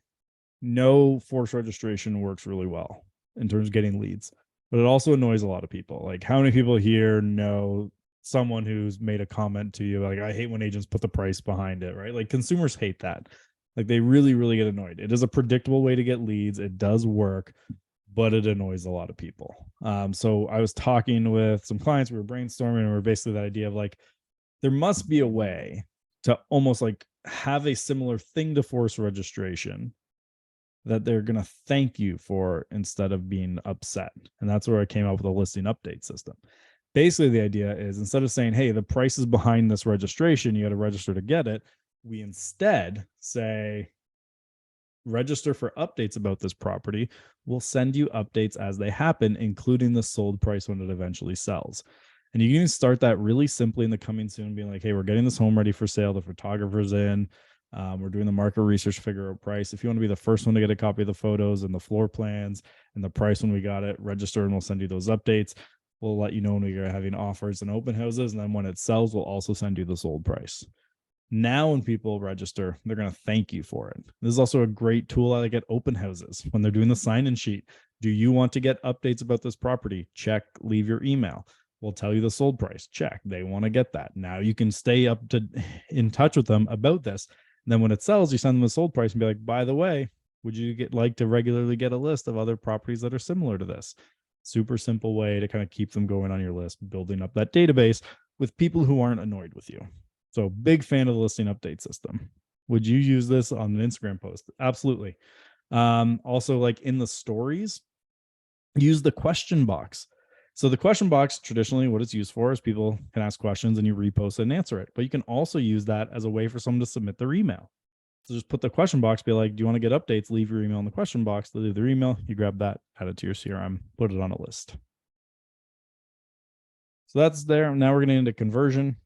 know forced registration works really well in terms of getting leads, but it also annoys a lot of people. Like how many people here know someone who's made a comment to you like, I hate when agents put the price behind it, right? Like consumers hate that. Like they really, really get annoyed. It is a predictable way to get leads. It does work, but it annoys a lot of people. So I was talking with some clients, we were brainstorming, and we we're basically that idea of like, there must be a way to almost like have a similar thing to force registration that they're going to thank you for instead of being upset. And that's where I came up with a listing update system. Basically, the idea is instead of saying, hey, the price is behind this registration, you got to register to get it, we instead say, register for updates about this property, we'll send you updates as they happen, including the sold price when it eventually sells. And you can start that really simply in the coming soon, being like, hey, we're getting this home ready for sale. The photographer's in. We're doing the market research, figure out price. If you want to be the first one to get a copy of the photos and the floor plans and the price when we got it, register and we'll send you those updates. We'll let you know when we are having offers and open houses. And then when it sells, we'll also send you the sold price. Now, when people register, they're going to thank you for it. This is also a great tool I like at open houses when they're doing the sign-in sheet. Do you want to get updates about this property? Check, leave your email. We'll tell you the sold price. Check. They want to get that. Now you can stay in touch with them about this. And then when it sells, you send them the sold price and be like, by the way, would you like to regularly get a list of other properties that are similar to this? Super simple way to kind of keep them going on your list, building up that database with people who aren't annoyed with you. So big fan of the listing update system. Would you use this on an Instagram post? Absolutely. Also, like in the stories, use the question box. So the question box, traditionally what it's used for is people can ask questions and you repost it and answer it. But you can also use that as a way for someone to submit their email. So just put the question box, be like, do you want to get updates? Leave your email in the question box. They leave their email. You grab that, add it to your CRM, put it on a list. So that's there. Now we're getting into conversion.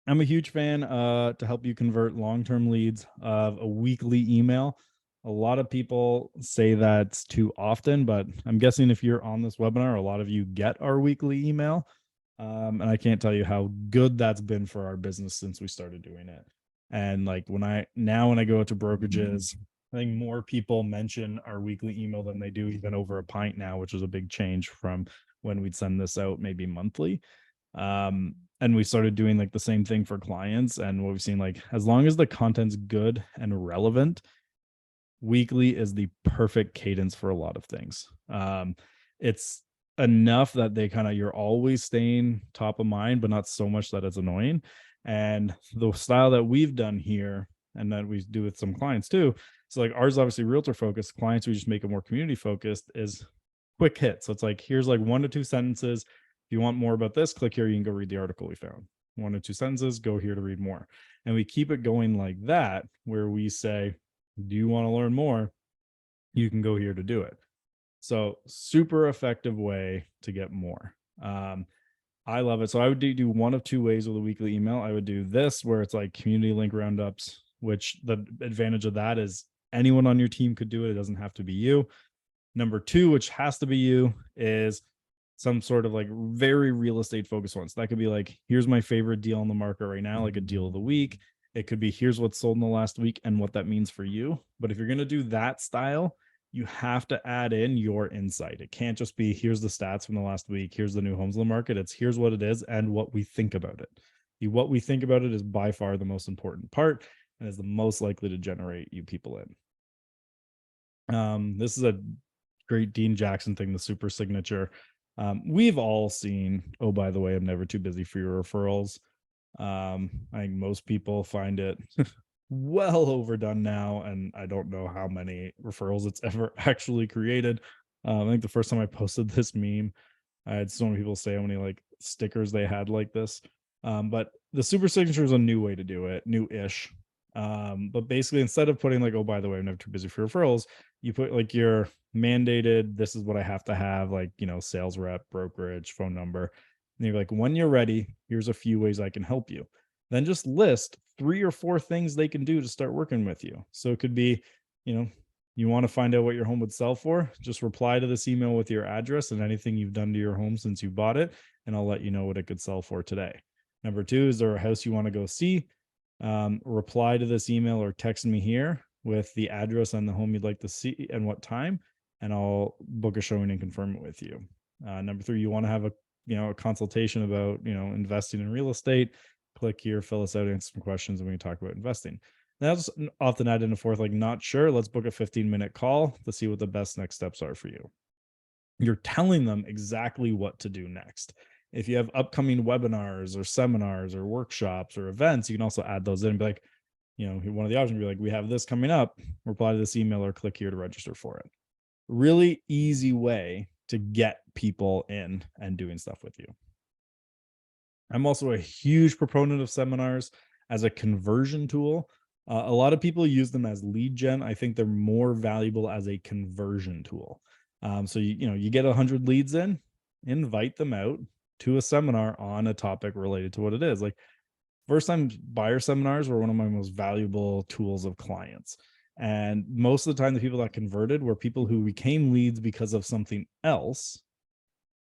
I'm a huge fan to help you convert long-term leads of a weekly email. A lot of people say that's too often, but I'm guessing if you're on this webinar, a lot of you get our weekly email. And I can't tell you how good that's been for our business since we started doing it. And like when I go out to brokerages, I think more people mention our weekly email than they do even over a pint now, which is a big change from when we'd send this out maybe monthly. And we started doing like the same thing for clients. And what we've seen, like, as long as the content's good and relevant, weekly is the perfect cadence for a lot of things. It's enough that you're always staying top of mind, but not so much that it's annoying. And the style that we've done here and that we do with some clients too, so like ours, obviously realtor focused. Clients, we just make it more community focused, is quick hit. So it's like, here's like 1 to 2 sentences. If you want more about this, click here. You can go read the article we found. 1 to 2 sentences, go here to read more. And we keep it going like that, where we say, do you want to learn more? You can go here to do it. So super effective way to get more. I love it. So I would do 1 of 2 ways with a weekly email. I would do this, where it's like community link roundups, which the advantage of that is anyone on your team could do it. It doesn't have to be you. Number 2, which has to be you, is some sort of like very real estate focused ones. That could be like, here's my favorite deal on the market right now, like a deal of the week. It could be, here's what's sold in the last week and what that means for you. But if you're going to do that style, you have to add in your insight. It can't just be, here's the stats from the last week, here's the new homes on the market. It's here's what it is and what we think about it. What we think about it is by far the most important part and is the most likely to generate you people in. This is a great Dean Jackson thing, the super signature. We've all seen, oh, by the way, I'm never too busy for your referrals. I think most people find it well overdone now, and I don't know how many referrals it's ever actually created. I think the first time I posted this meme, I had so many people say how many like stickers they had like this. But the super signature is a new way to do it, new-ish. But basically, instead of putting like, oh, by the way, I'm never too busy for referrals, you put like your mandated, this is what I have to have, like, sales rep, brokerage, phone number. And you're like, when you're ready, here's a few ways I can help you. Then just list 3 or 4 things they can do to start working with you. So it could be, you want to find out what your home would sell for, just reply to this email with your address and anything you've done to your home since you bought it, and I'll let you know what it could sell for today. Number 2, is there a house you want to go see? Reply to this email or text me here with the address and the home you'd like to see and what time, and I'll book a showing and confirm it with you. Number 3, you want to have a consultation about, investing in real estate. Click here, fill us out, answer some questions, and we can talk about investing. That's often add in a fourth, like, not sure, let's book a 15-minute call to see what the best next steps are for you. You're telling them exactly what to do next. If you have upcoming webinars or seminars or workshops or events, you can also add those in and be like, one of the options would be like, we have this coming up, reply to this email or click here to register for it. Really easy way to get people in and doing stuff with you. I'm also a huge proponent of seminars as a conversion tool. A lot of people use them as lead gen. I think they're more valuable as a conversion tool. So you get 100 leads in, invite them out to a seminar on a topic related to what it is. Like first time buyer seminars were one of my most valuable tools of clients. And most of the time, the people that converted were people who became leads because of something else.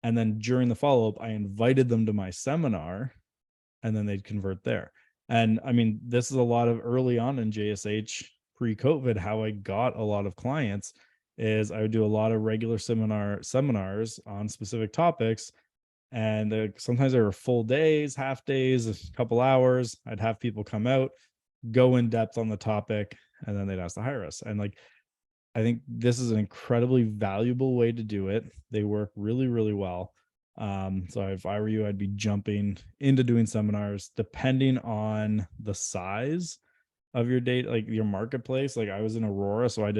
And then during the follow up, I invited them to my seminar and then they'd convert there. And I mean, this is a lot of early on in JSH pre-COVID, how I got a lot of clients is I would do a lot of regular seminars on specific topics. And sometimes there were full days, half days, a couple hours. I'd have people come out, go in depth on the topic, and then they'd ask to hire us. And like, I think this is an incredibly valuable way to do it. They work really, really well. So if I were you, I'd be jumping into doing seminars depending on the size of your date, like your marketplace. Like I was in Aurora, so I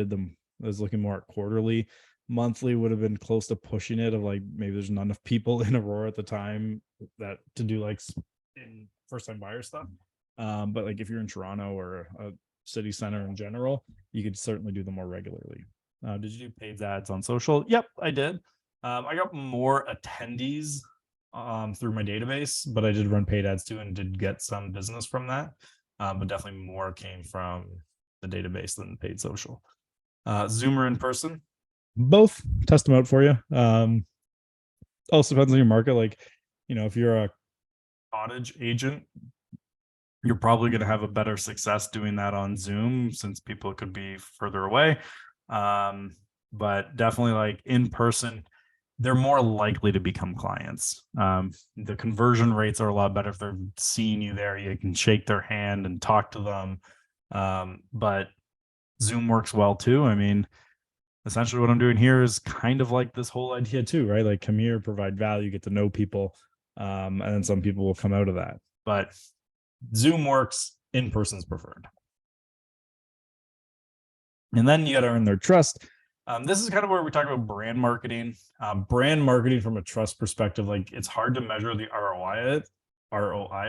was looking more at quarterly. Monthly would have been close to pushing it of like maybe there's not enough people in Aurora at the time that to do like in first time buyer stuff. But like if you're in Toronto or a city center in general, you could certainly do them more regularly. Did you do paid ads on social? Yep, I did. I got more attendees through my database, but I did run paid ads too and did get some business from that. But definitely more came from the database than paid social. Zoom or in person? Both. Test them out for you. Also depends on your market. Like, if you're a cottage agent, you're probably going to have a better success doing that on Zoom since people could be further away. But definitely like in person, they're more likely to become clients. The conversion rates are a lot better if they're seeing you there. You can shake their hand and talk to them. But Zoom works well too. I mean, essentially what I'm doing here is kind of like this whole idea too, right? Like come here, provide value, get to know people. And then some people will come out of that. But Zoom works, in person's preferred. And then you got to earn their trust. This is kind of where we talk about brand marketing. Brand marketing from a trust perspective, like it's hard to measure the ROI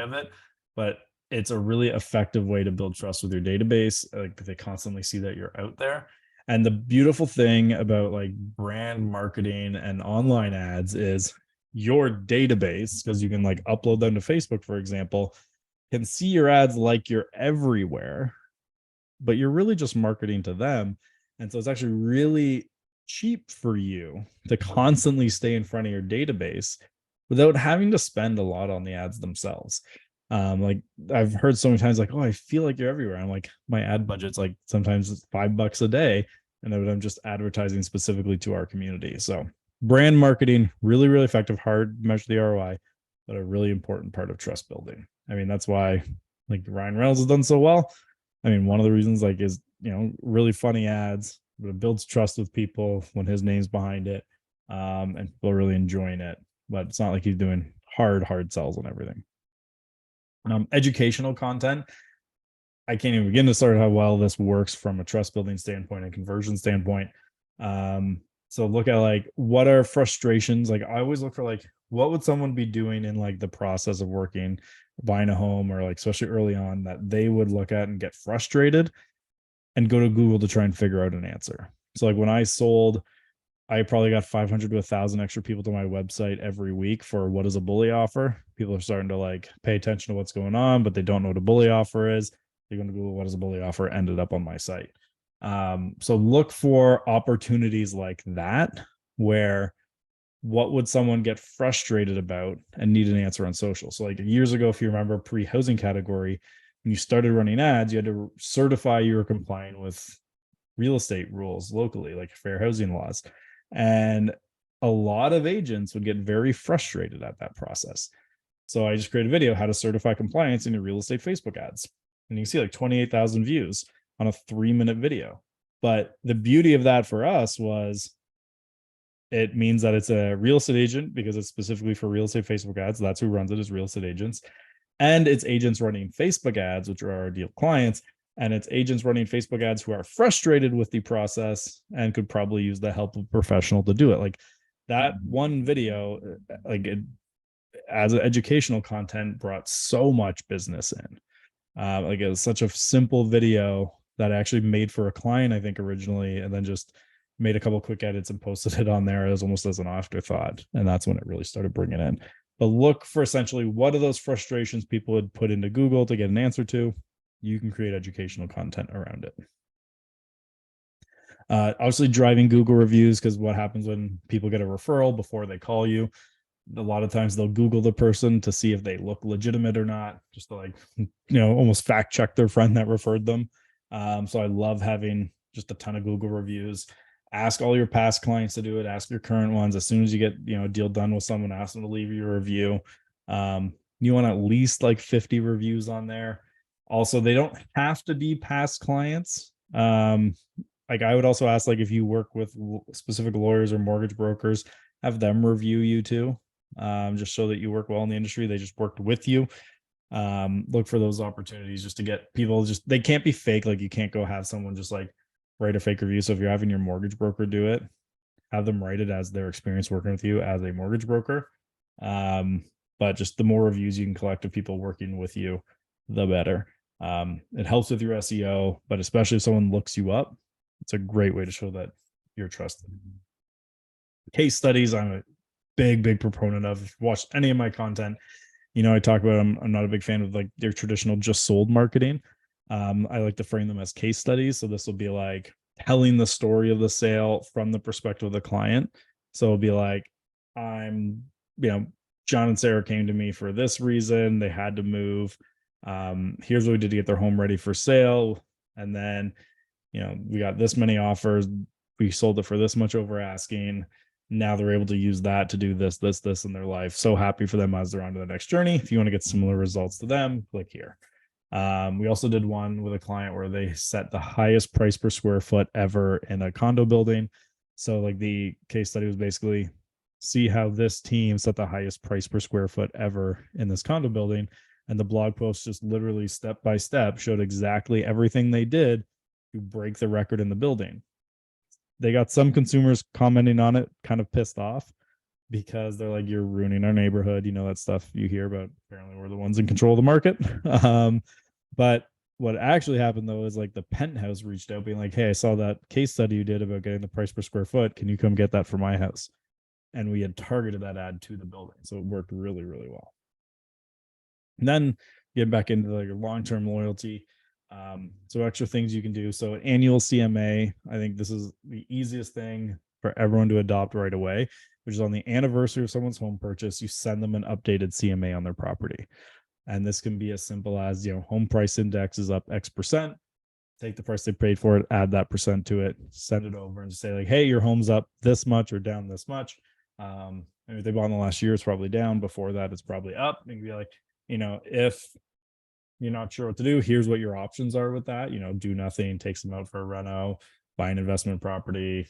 of it, but it's a really effective way to build trust with your database. Like they constantly see that you're out there. And the beautiful thing about like brand marketing and online ads is your database, because you can like upload them to Facebook, for example, can see your ads like you're everywhere, but you're really just marketing to them. And so it's actually really cheap for you to constantly stay in front of your database without having to spend a lot on the ads themselves. Like I've heard so many times like, oh, I feel like you're everywhere. I'm like, my ad budget's like sometimes it's $5 a day. And then I'm just advertising specifically to our community. So brand marketing, really, really effective, hard to measure the ROI, but a really important part of trust building. I mean, that's why like Ryan Reynolds has done so well. I mean, one of the reasons like is, really funny ads, but it builds trust with people when his name's behind it. And people are really enjoying it, but it's not like he's doing hard sells on everything. Educational content. I can't even begin to start how well this works from a trust building standpoint and conversion standpoint. So look at like, what are frustrations? Like I always look for like, what would someone be doing in like the process of working, buying a home, or like, especially early on, that they would look at and get frustrated and go to Google to try and figure out an answer. So like when I sold, I probably got 500 to 1,000 extra people to my website every week for what is a bully offer. People are starting to like pay attention to what's going on, but they don't know what a bully offer is. They go to Google, what is a bully offer? Ended up on my site. So look for opportunities like that, where what would someone get frustrated about and need an answer on social? So like years ago, if you remember pre-housing category, when you started running ads, you had to certify you were complying with real estate rules locally, like fair housing laws. And a lot of agents would get very frustrated at that process. So I just created a video, how to certify compliance in your real estate Facebook ads. And you can see like 28,000 views on a 3-minute video. But the beauty of that for us was it means that it's a real estate agent because it's specifically for real estate Facebook ads. That's who runs it, is real estate agents. And it's agents running Facebook ads, which are our ideal clients. And it's agents running Facebook ads who are frustrated with the process and could probably use the help of a professional to do it. Like that one video, like it, as educational content, brought so much business in. Like it was such a simple video that I actually made for a client, I think originally, and then just made a couple quick edits and posted it on there as almost as an afterthought. And that's when it really started bringing in. But look for essentially what are those frustrations people would put into Google to get an answer to. You can create educational content around it. Obviously, driving Google reviews, because what happens when people get a referral before they call you? A lot of times they'll Google the person to see if they look legitimate or not, just to like, almost fact check their friend that referred them. So I love having just a ton of Google reviews. Ask all your past clients to do it. Ask your current ones. As soon as you get, a deal done with someone, ask them to leave you a review. You want at least like 50 reviews on there. Also, they don't have to be past clients. Like I would also ask, like, if you work with specific lawyers or mortgage brokers, have them review you too. Just so that you work well in the industry. They just worked with you. Look for those opportunities just to get people, just they can't be fake. Like you can't go have someone just like write a fake review. So if you're having your mortgage broker do it, have them write it as their experience working with you as a mortgage broker. But just the more reviews you can collect of people working with you, the better. It helps with your SEO, but especially if someone looks you up, it's a great way to show that you're trusted. Case studies, I'm a big proponent of. If you watched any of my content, I talk about I'm not a big fan of like their traditional just sold marketing. I like to frame them as case studies. So this will be like telling the story of the sale from the perspective of the client. So it'll be like, I'm, John and Sarah came to me for this reason. They had to move. Here's what we did to get their home ready for sale. And then, we got this many offers. We sold it for this much over asking. Now they're able to use that to do this in their life. So happy for them as they're on to the next journey. If you want to get similar results to them, click here. We also did one with a client where they set the highest price per square foot ever in a condo building. So like the case study was basically see how this team set the highest price per square foot ever in this condo building. And the blog post just literally step by step showed exactly everything they did to break the record in the building. They got some consumers commenting on it, kind of pissed off because they're like, you're ruining our neighborhood. That stuff you hear about. Apparently we're the ones in control of the market. But what actually happened though is like the penthouse reached out being like, hey, I saw that case study you did about getting the price per square foot. Can you come get that for my house? And we had targeted that ad to the building. So it worked really, really well. And then getting back into like long-term loyalty. So extra things you can do. So annual CMA, I think this is the easiest thing for everyone to adopt right away, which is on the anniversary of someone's home purchase, you send them an updated CMA on their property. And this can be as simple as, home price index is up X%, take the price they paid for it, add that percent to it, send it over and just say like, hey, your home's up this much or down this much. If they bought in the last year, it's probably down. Before that, it's probably up. You can be like, if you're not sure what to do, here's what your options are with that. Do nothing, take them out for a reno, buy an investment property,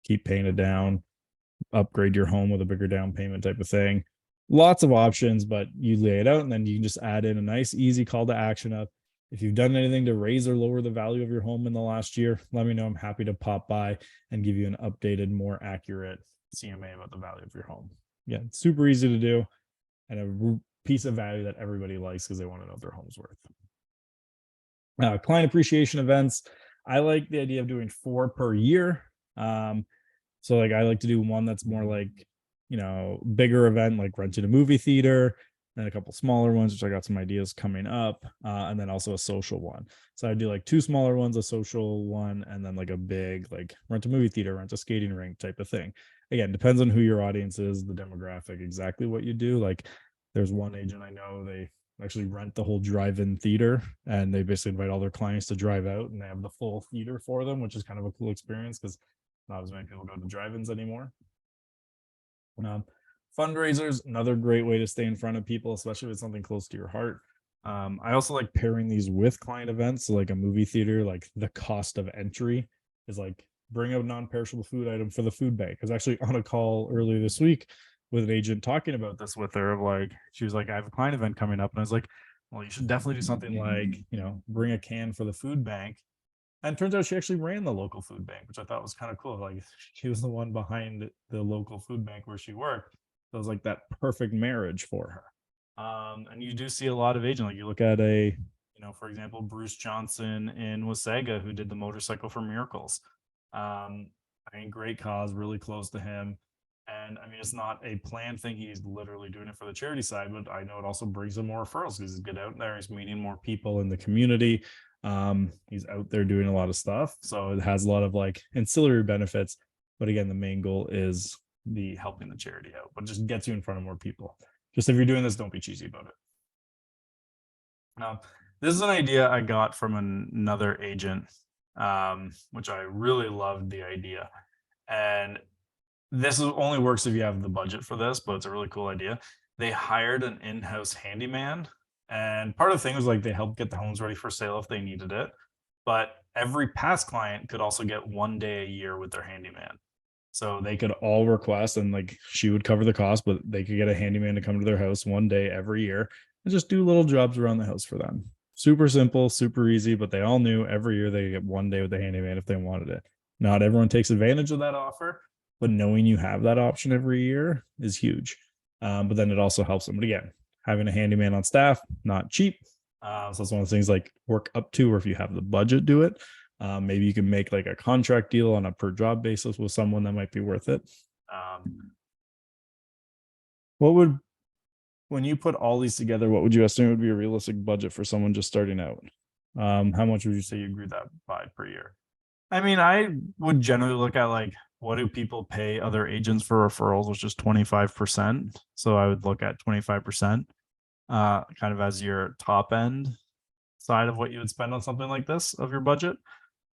keep paying it down, upgrade your home with a bigger down payment type of thing. Lots of options, but you lay it out and then you can just add in a nice, easy call to action of, if you've done anything to raise or lower the value of your home in the last year, let me know. I'm happy to pop by and give you an updated, more accurate CMA about the value of your home. Yeah, it's super easy to do and a piece of value that everybody likes because they want to know what their home's worth. Client appreciation events. I like the idea of doing 4 per year. So like I like to do one that's more like, bigger event, like renting a movie theater, and a couple smaller ones, which I got some ideas coming up, and then also a social one. So I do like 2 smaller ones, a social one, and then like a big, like rent a movie theater, rent a skating rink type of thing. Again, depends on who your audience is, the demographic, exactly what you do. Like there's one agent I know, they actually rent the whole drive-in theater and they basically invite all their clients to drive out and they have the full theater for them, which is kind of a cool experience because not as many people go to drive-ins anymore. Fundraisers, another great way to stay in front of people, especially with something close to your heart. I also like pairing these with client events. So like a movie theater, like the cost of entry is like bring a non-perishable food item for the food bank. I was actually on a call earlier this week with an agent talking about this with her. Of like, she was like, I have a client event coming up. And I was like, well, you should definitely do something like, bring a can for the food bank. And it turns out she actually ran the local food bank, which I thought was kind of cool. Like she was the one behind the local food bank where she worked. So it was like that perfect marriage for her. And you do see a lot of agents, like you look at a, For example, Bruce Johnson in Wasaga, who did the Motorcycle for Miracles. Great cause, really close to him. And it's not a planned thing. He's literally doing it for the charity side, but I know it also brings him more referrals because he's get out there, he's meeting more people in the community. He's out there doing a lot of stuff. So it has a lot of like ancillary benefits. But again, the main goal is the helping the charity out, but just gets you in front of more people. Just if you're doing this, don't be cheesy about it. This is an idea I got from another agent, which I really loved the idea. And this only works if you have the budget for this, but it's a really cool idea. They hired an in-house handyman, and part of the thing was like they helped get the homes ready for sale if they needed it. But every past client could also get 1 day a year with their handyman. So they could all request, and like she would cover the cost, but they could get a handyman to come to their house 1 day every year and just do little jobs around the house for them. Super simple, super easy, but they all knew every year they get 1 day with the handyman if they wanted it. Not everyone takes advantage of that offer, but knowing you have that option every year is huge. But then it also helps them. But again, having a handyman on staff, not cheap. So that's one of the things like work up to, or if you have the budget, do it. Maybe you can make like a contract deal on a per job basis with someone that might be worth it. When you put all these together, what would you estimate would be a realistic budget for someone just starting out? How much would you say you grew that by per year? I would generally look at like, what do people pay other agents for referrals, which is 25%. So I would look at 25%, kind of as your top end side of what you would spend on something like this of your budget.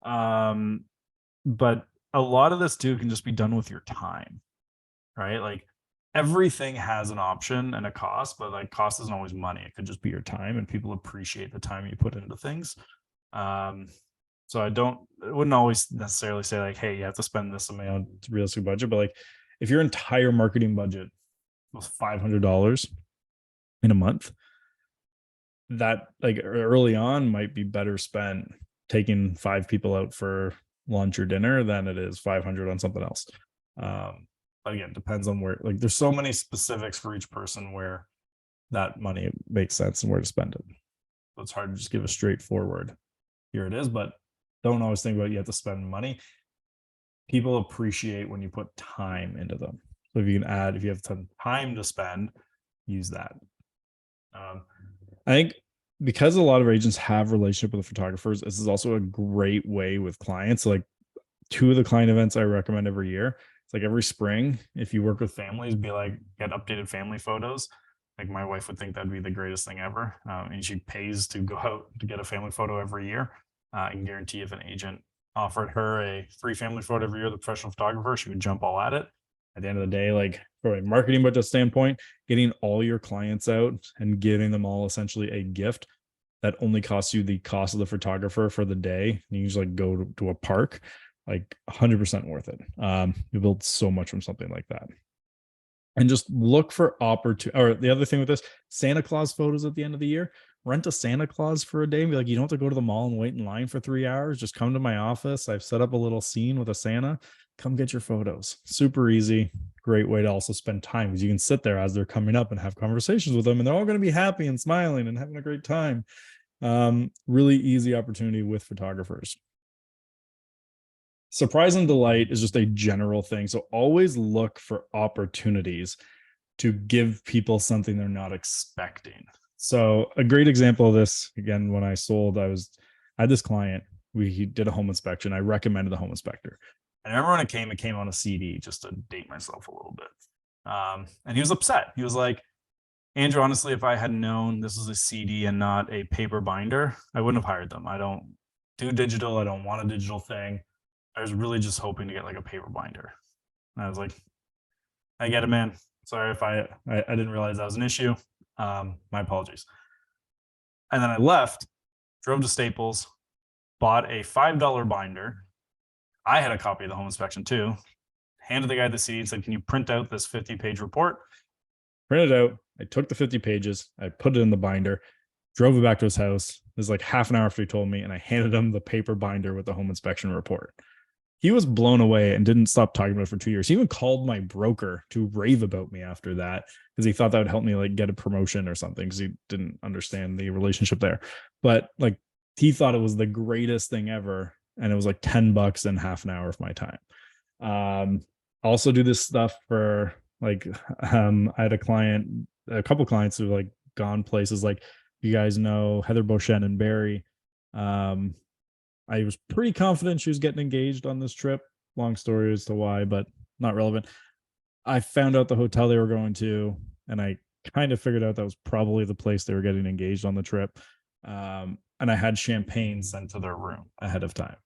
But a lot of this too can just be done with your time, right? Like everything has an option and a cost, but like cost isn't always money. It could just be your time, and people appreciate the time you put into things. So I wouldn't always necessarily say like, hey, you have to spend this amount to realistic budget, but like if your entire marketing budget was $500 in a month, that like early on might be better spent taking 5 people out for lunch or dinner than it is 500 on something else. But again, depends on where, like there's so many specifics for each person where that money makes sense and where to spend it. So it's hard to just give a straightforward, here it is, but don't always think about you have to spend money. People appreciate when you put time into them. So if you have some time to spend, use that. I think because a lot of agents have relationship with the photographers, this is also a great way with clients. Like 2 of the client events I recommend every year. It's like every spring, if you work with families, be like, get updated family photos. Like my wife would think that'd be the greatest thing ever. And she pays to go out to get a family photo every year. I can guarantee if an agent offered her a free family photo every year, the professional photographer, she would jump all at it. At the end of the day, like from a marketing budget standpoint, getting all your clients out and giving them all essentially a gift that only costs you the cost of the photographer for the day. You just like go to a park, like 100% worth it. You build so much from something like that. And just look for opportunity. Or the other thing with this, Santa Claus photos at the end of the year. Rent a Santa Claus for a day and be like, you don't have to go to the mall and wait in line for 3 hours. Just come to my office. I've set up a little scene with a Santa. Come get your photos. Super easy. Great way to also spend time because you can sit there as they're coming up and have conversations with them, and they're all going to be happy and smiling and having a great time. Really easy opportunity with photographers. Surprise and delight is just a general thing. So always look for opportunities to give people something they're not expecting. So a great example of this, again, when I had this client, he did a home inspection. I recommended the home inspector. And I remember when it came on a CD, just to date myself a little bit. And he was upset. He was like, Andrew, honestly, if I had known this was a CD and not a paper binder, I wouldn't have hired them. I don't do digital. I don't want a digital thing. I was really just hoping to get like a paper binder. And I was like, I get it, man. Sorry if I didn't realize that was an issue. My apologies. And then I left, drove to Staples, bought a $5 binder. I had a copy of the home inspection too. Handed the guy the CD and said, can you print out this 50-page report? Printed out. I took the 50 pages. I put it in the binder, drove it back to his house. It was like half an hour after he told me, and I handed him the paper binder with the home inspection report. he was blown away and didn't stop talking about it for 2 years. He even called my broker to rave about me after that because he thought that would help me like get a promotion or something because he didn't understand the relationship there. But like he thought it was the greatest thing ever. And it was like $10 and half an hour of my time. Also do this stuff for like I had a couple clients who like gone places like you guys know Heather Beauchesne and Barry. Um, I was pretty confident she was getting engaged on this trip. Long story as to why, but not relevant. I found out the hotel they were going to, and I kind of figured out that was probably the place they were getting engaged on the trip. And I had champagne sent to their room ahead of time.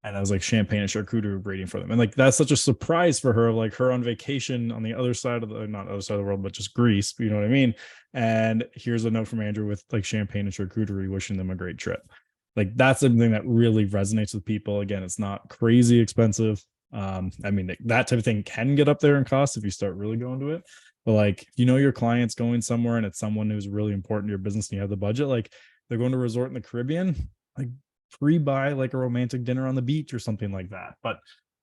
And I was like champagne and charcuterie waiting for them. And like that's such a surprise for her, like her on vacation on the other side of the not other side of the world, but just Greece, you know what I mean? And here's a note from Andrew with like champagne and charcuterie wishing them a great trip. Like that's something that really resonates with people. Again, it's not crazy expensive. I mean, that type of thing can get up there in cost if you start really going to it. But like, if you know your client's going somewhere and it's someone who's really important to your business and you have the budget, like they're going to a resort in the Caribbean, like pre-buy like a romantic dinner on the beach or something like that. But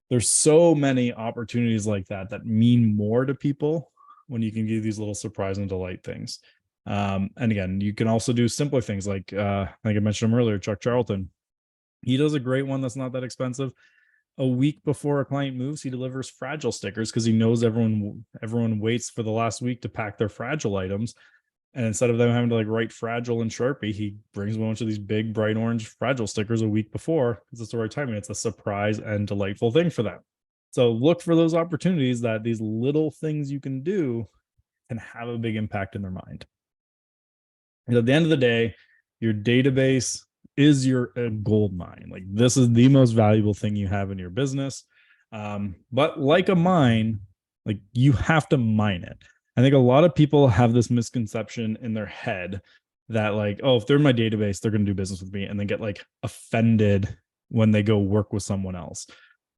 there's so many opportunities like that that mean more to people when you can give these little surprise and delight things. And again, you can also do simpler things like I mentioned him earlier, Chuck Charlton. He does a great one that's not that expensive. A week before a client moves, he delivers fragile stickers because he knows everyone waits for the last week to pack their fragile items. And instead of them having to like write fragile in Sharpie, he brings a bunch of these big bright orange fragile stickers a week before because it's the right timing. It's a surprise and delightful thing for them. So look for those opportunities that these little things you can do can have a big impact in their mind. And at the end of the day, your database is your gold mine. Like this is the most valuable thing you have in your business. But like a mine, like you have to mine it. I think a lot of people have this misconception in their head that like, oh, if they're in my database, they're going to do business with me, and then get like offended when they go work with someone else.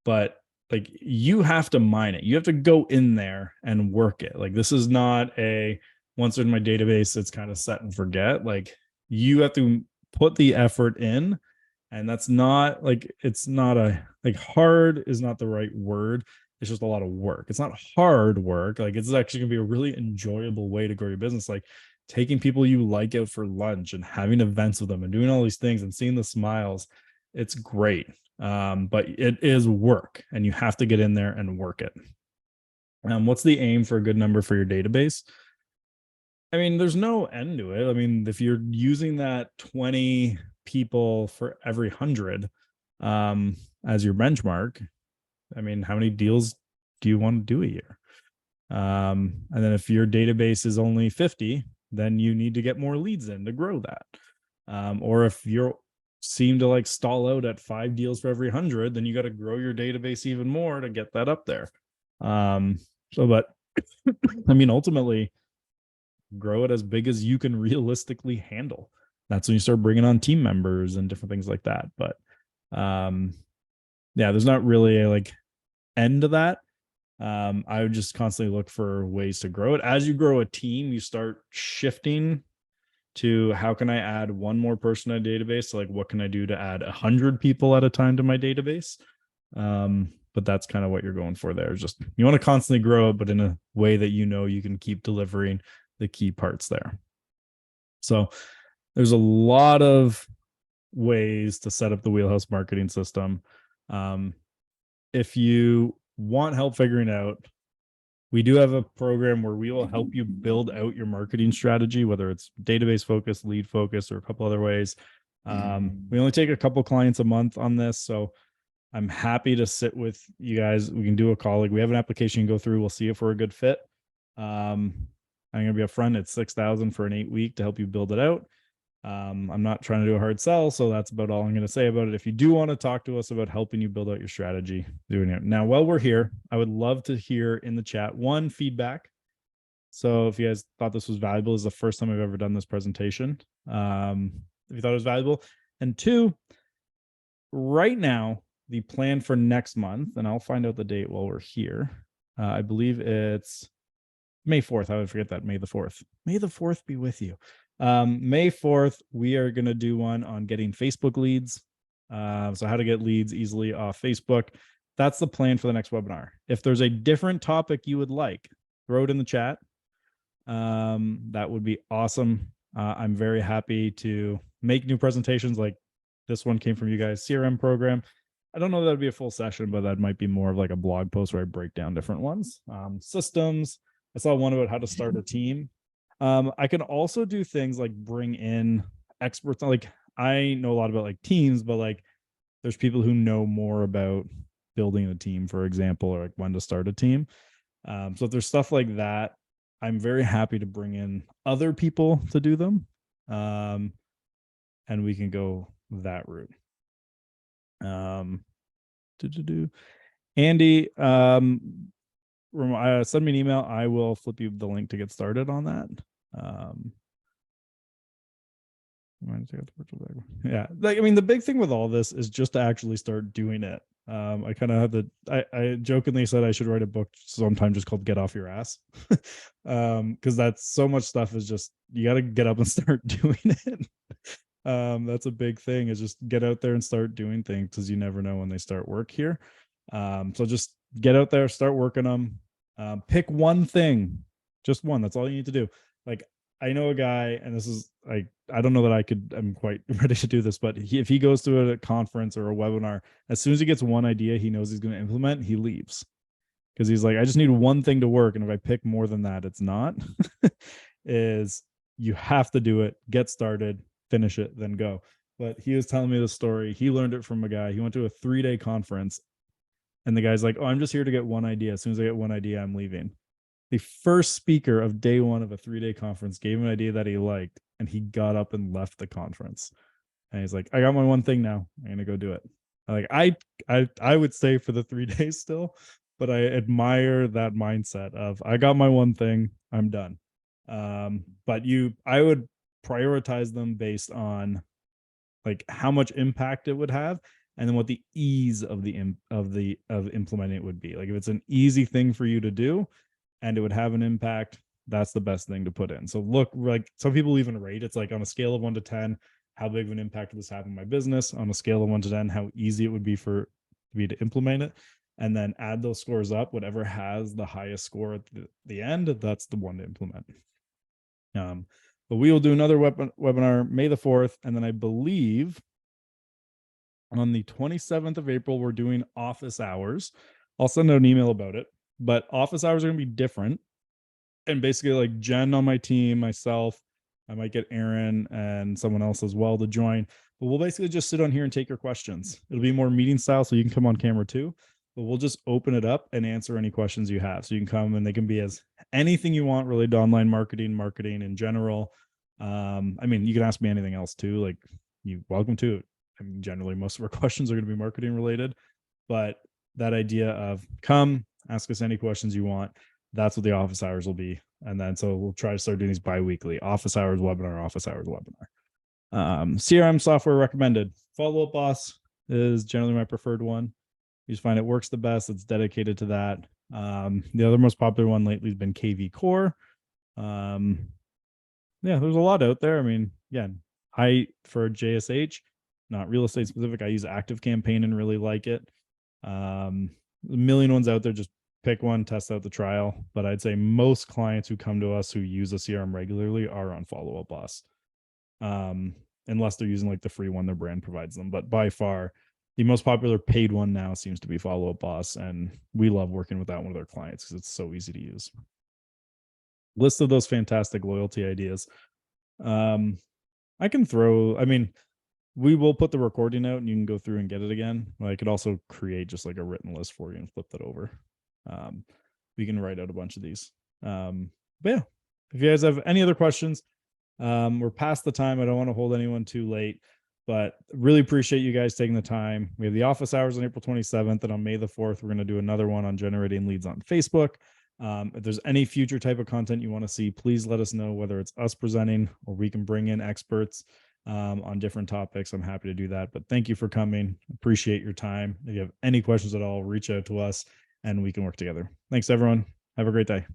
But like you have to mine it. You have to go in there and work it. Like this is not a once they're in my database, it's kind of set and forget. Like you have to put the effort in. And that's not like, it's not a like hard is not the right word. It's just a lot of work. It's not hard work. Like it's actually gonna be a really enjoyable way to grow your business. Like taking people you like out for lunch and having events with them and doing all these things and seeing the smiles. It's great. But it is work and you have to get in there and work it. What's the aim for a good number for your database? I mean, there's no end to it. I mean, if you're using that 20 people for every 100 as your benchmark, I mean, how many deals do you want to do a year? And then if your database is only 50, then you need to get more leads in to grow that. Or if you seem to like stall out at 5 deals for every 100, then you got to grow your database even more to get that up there. But I mean, ultimately, grow it as big as you can realistically handle. That's when you start bringing on team members and different things like that. But yeah, there's not really a like end to that. I would just constantly look for ways to grow it. As you grow a team, you start shifting to how can I add one more person to a database? So like what can I do to add 100 people at a time to my database? But that's kind of what you're going for there. Just you want to constantly grow it, but in a way that you know you can keep delivering the key parts there. So there's a lot of ways to set up the wheelhouse marketing system. If you want help figuring out, we do have a program where we will help you build out your marketing strategy, whether it's database focused, lead focused, or a couple other ways. We only take a couple clients a month on this, so I'm happy to sit with you guys. We can do a call. Like we have an application you can go through. We'll see if we're a good fit. I'm going to be upfront. It's $6,000 for an 8-week to help you build it out. I'm not trying to do a hard sell, so that's about all I'm going to say about it. If you do want to talk to us about helping you build out your strategy, doing it. Now, while we're here, I would love to hear in the chat one feedback. So if you guys thought this was valuable, this is the first time I've ever done this presentation. If you thought it was valuable, and 2, right now, the plan for next month, and I'll find out the date while we're here. I believe it's May 4th. I would forget that. May the 4th. May the 4th be with you. May 4th, we are going to do one on getting Facebook leads. So how to get leads easily off Facebook. that's the plan for the next webinar. If there's a different topic you would like, throw it in the chat. That would be awesome. I'm very happy to make new presentations. Like this one came from you guys, CRM program. I don't know if that would be a full session, but that might be more of like a blog post where I break down different ones. Systems. I saw one about how to start a team. I can also do things like bring in experts. Like I know a lot about like teams, but like there's people who know more about building a team, for example, or like when to start a team. So if there's stuff like that, I'm very happy to bring in other people to do them. And we can go that route. Andy, send me an email. I will flip you the link to get started on that. Yeah, like I mean, the big thing with all this is just to actually start doing it. I kind of have I jokingly said I should write a book sometime just called "Get Off Your Ass," because that's so much stuff is just you got to get up and start doing it. That's a big thing is just get out there and start doing things because you never know when they start work here. So just get out there, start working them. Pick one thing, just one. That's all you need to do. Like I know a guy, and this is like I don't know that I'm quite ready to do this, but if he goes to a conference or a webinar, as soon as he gets one idea he knows he's going to implement, he leaves because he's like, I just need one thing to work, and if I pick more than that, it's not. Is you have to do it, get started, finish it, then go. But he was telling me the story. He learned it from a guy. He went to a 3-day conference, and the guy's like, "Oh, I'm just here to get one idea. As soon as I get one idea, I'm leaving." The first speaker of day one of a 3-day conference gave him an idea that he liked, and he got up and left the conference. And he's like, I got my one thing now. I'm gonna go do it. Like I would stay for the 3 days still, but I admire that mindset of I got my one thing, I'm done. But I would prioritize them based on like how much impact it would have and then what the ease of implementing it would be. Like if it's an easy thing for you to do and it would have an impact, that's the best thing to put in. So look, like some people even rate it's like on a scale of 1 to 10, how big of an impact would this have in my business? On a scale of 1 to 10, how easy it would be for me to implement it, and then add those scores up. Whatever has the highest score at the end, that's the one to implement. But we will do another webinar May the 4th, and then I believe on the 27th of April we're doing office hours. I'll send out an email about it, but office hours are going to be different. And basically like Jen on my team, myself, I might get Aaron and someone else as well to join, but we'll basically just sit on here and take your questions. It'll be more meeting style, so you can come on camera too, but we'll just open it up and answer any questions you have. So you can come and they can be as anything you want related to online marketing in general. I mean, you can ask me anything else too. Like you're welcome to it. I mean, generally most of our questions are going to be marketing related, but that idea of come ask us any questions you want, that's what the office hours will be. And then so we'll try to start doing these bi-weekly office hours webinar. CRM software recommended. Follow Up Boss is generally my preferred one. You just find it works the best. It's dedicated to that. The other most popular one lately has been KV Core. Yeah, there's a lot out there. I mean, again, for JSH, not real estate specific, I use Active Campaign and really like it. A million ones out there. Just pick one, test out the trial. But I'd say most clients who come to us who use a CRM regularly are on Follow Up Boss, unless they're using like the free one their brand provides them. But by far, the most popular paid one now seems to be Follow Up Boss, and we love working with that one with our clients because it's so easy to use. List of those fantastic loyalty ideas. I can throw, I mean, we will put the recording out and you can go through and get it again. I could also create just like a written list for you and flip that over. We can write out a bunch of these. But yeah, if you guys have any other questions, we're past the time. I don't want to hold anyone too late, but really appreciate you guys taking the time. We have the office hours on April 27th, and on May the 4th, we're going to do another one on generating leads on Facebook. If there's any future type of content you want to see, please let us know, whether it's us presenting or we can bring in experts on different topics. I'm happy to do that. But thank you for coming. Appreciate your time. If you have any questions at all, reach out to us and we can work together. Thanks, everyone. Have a great day.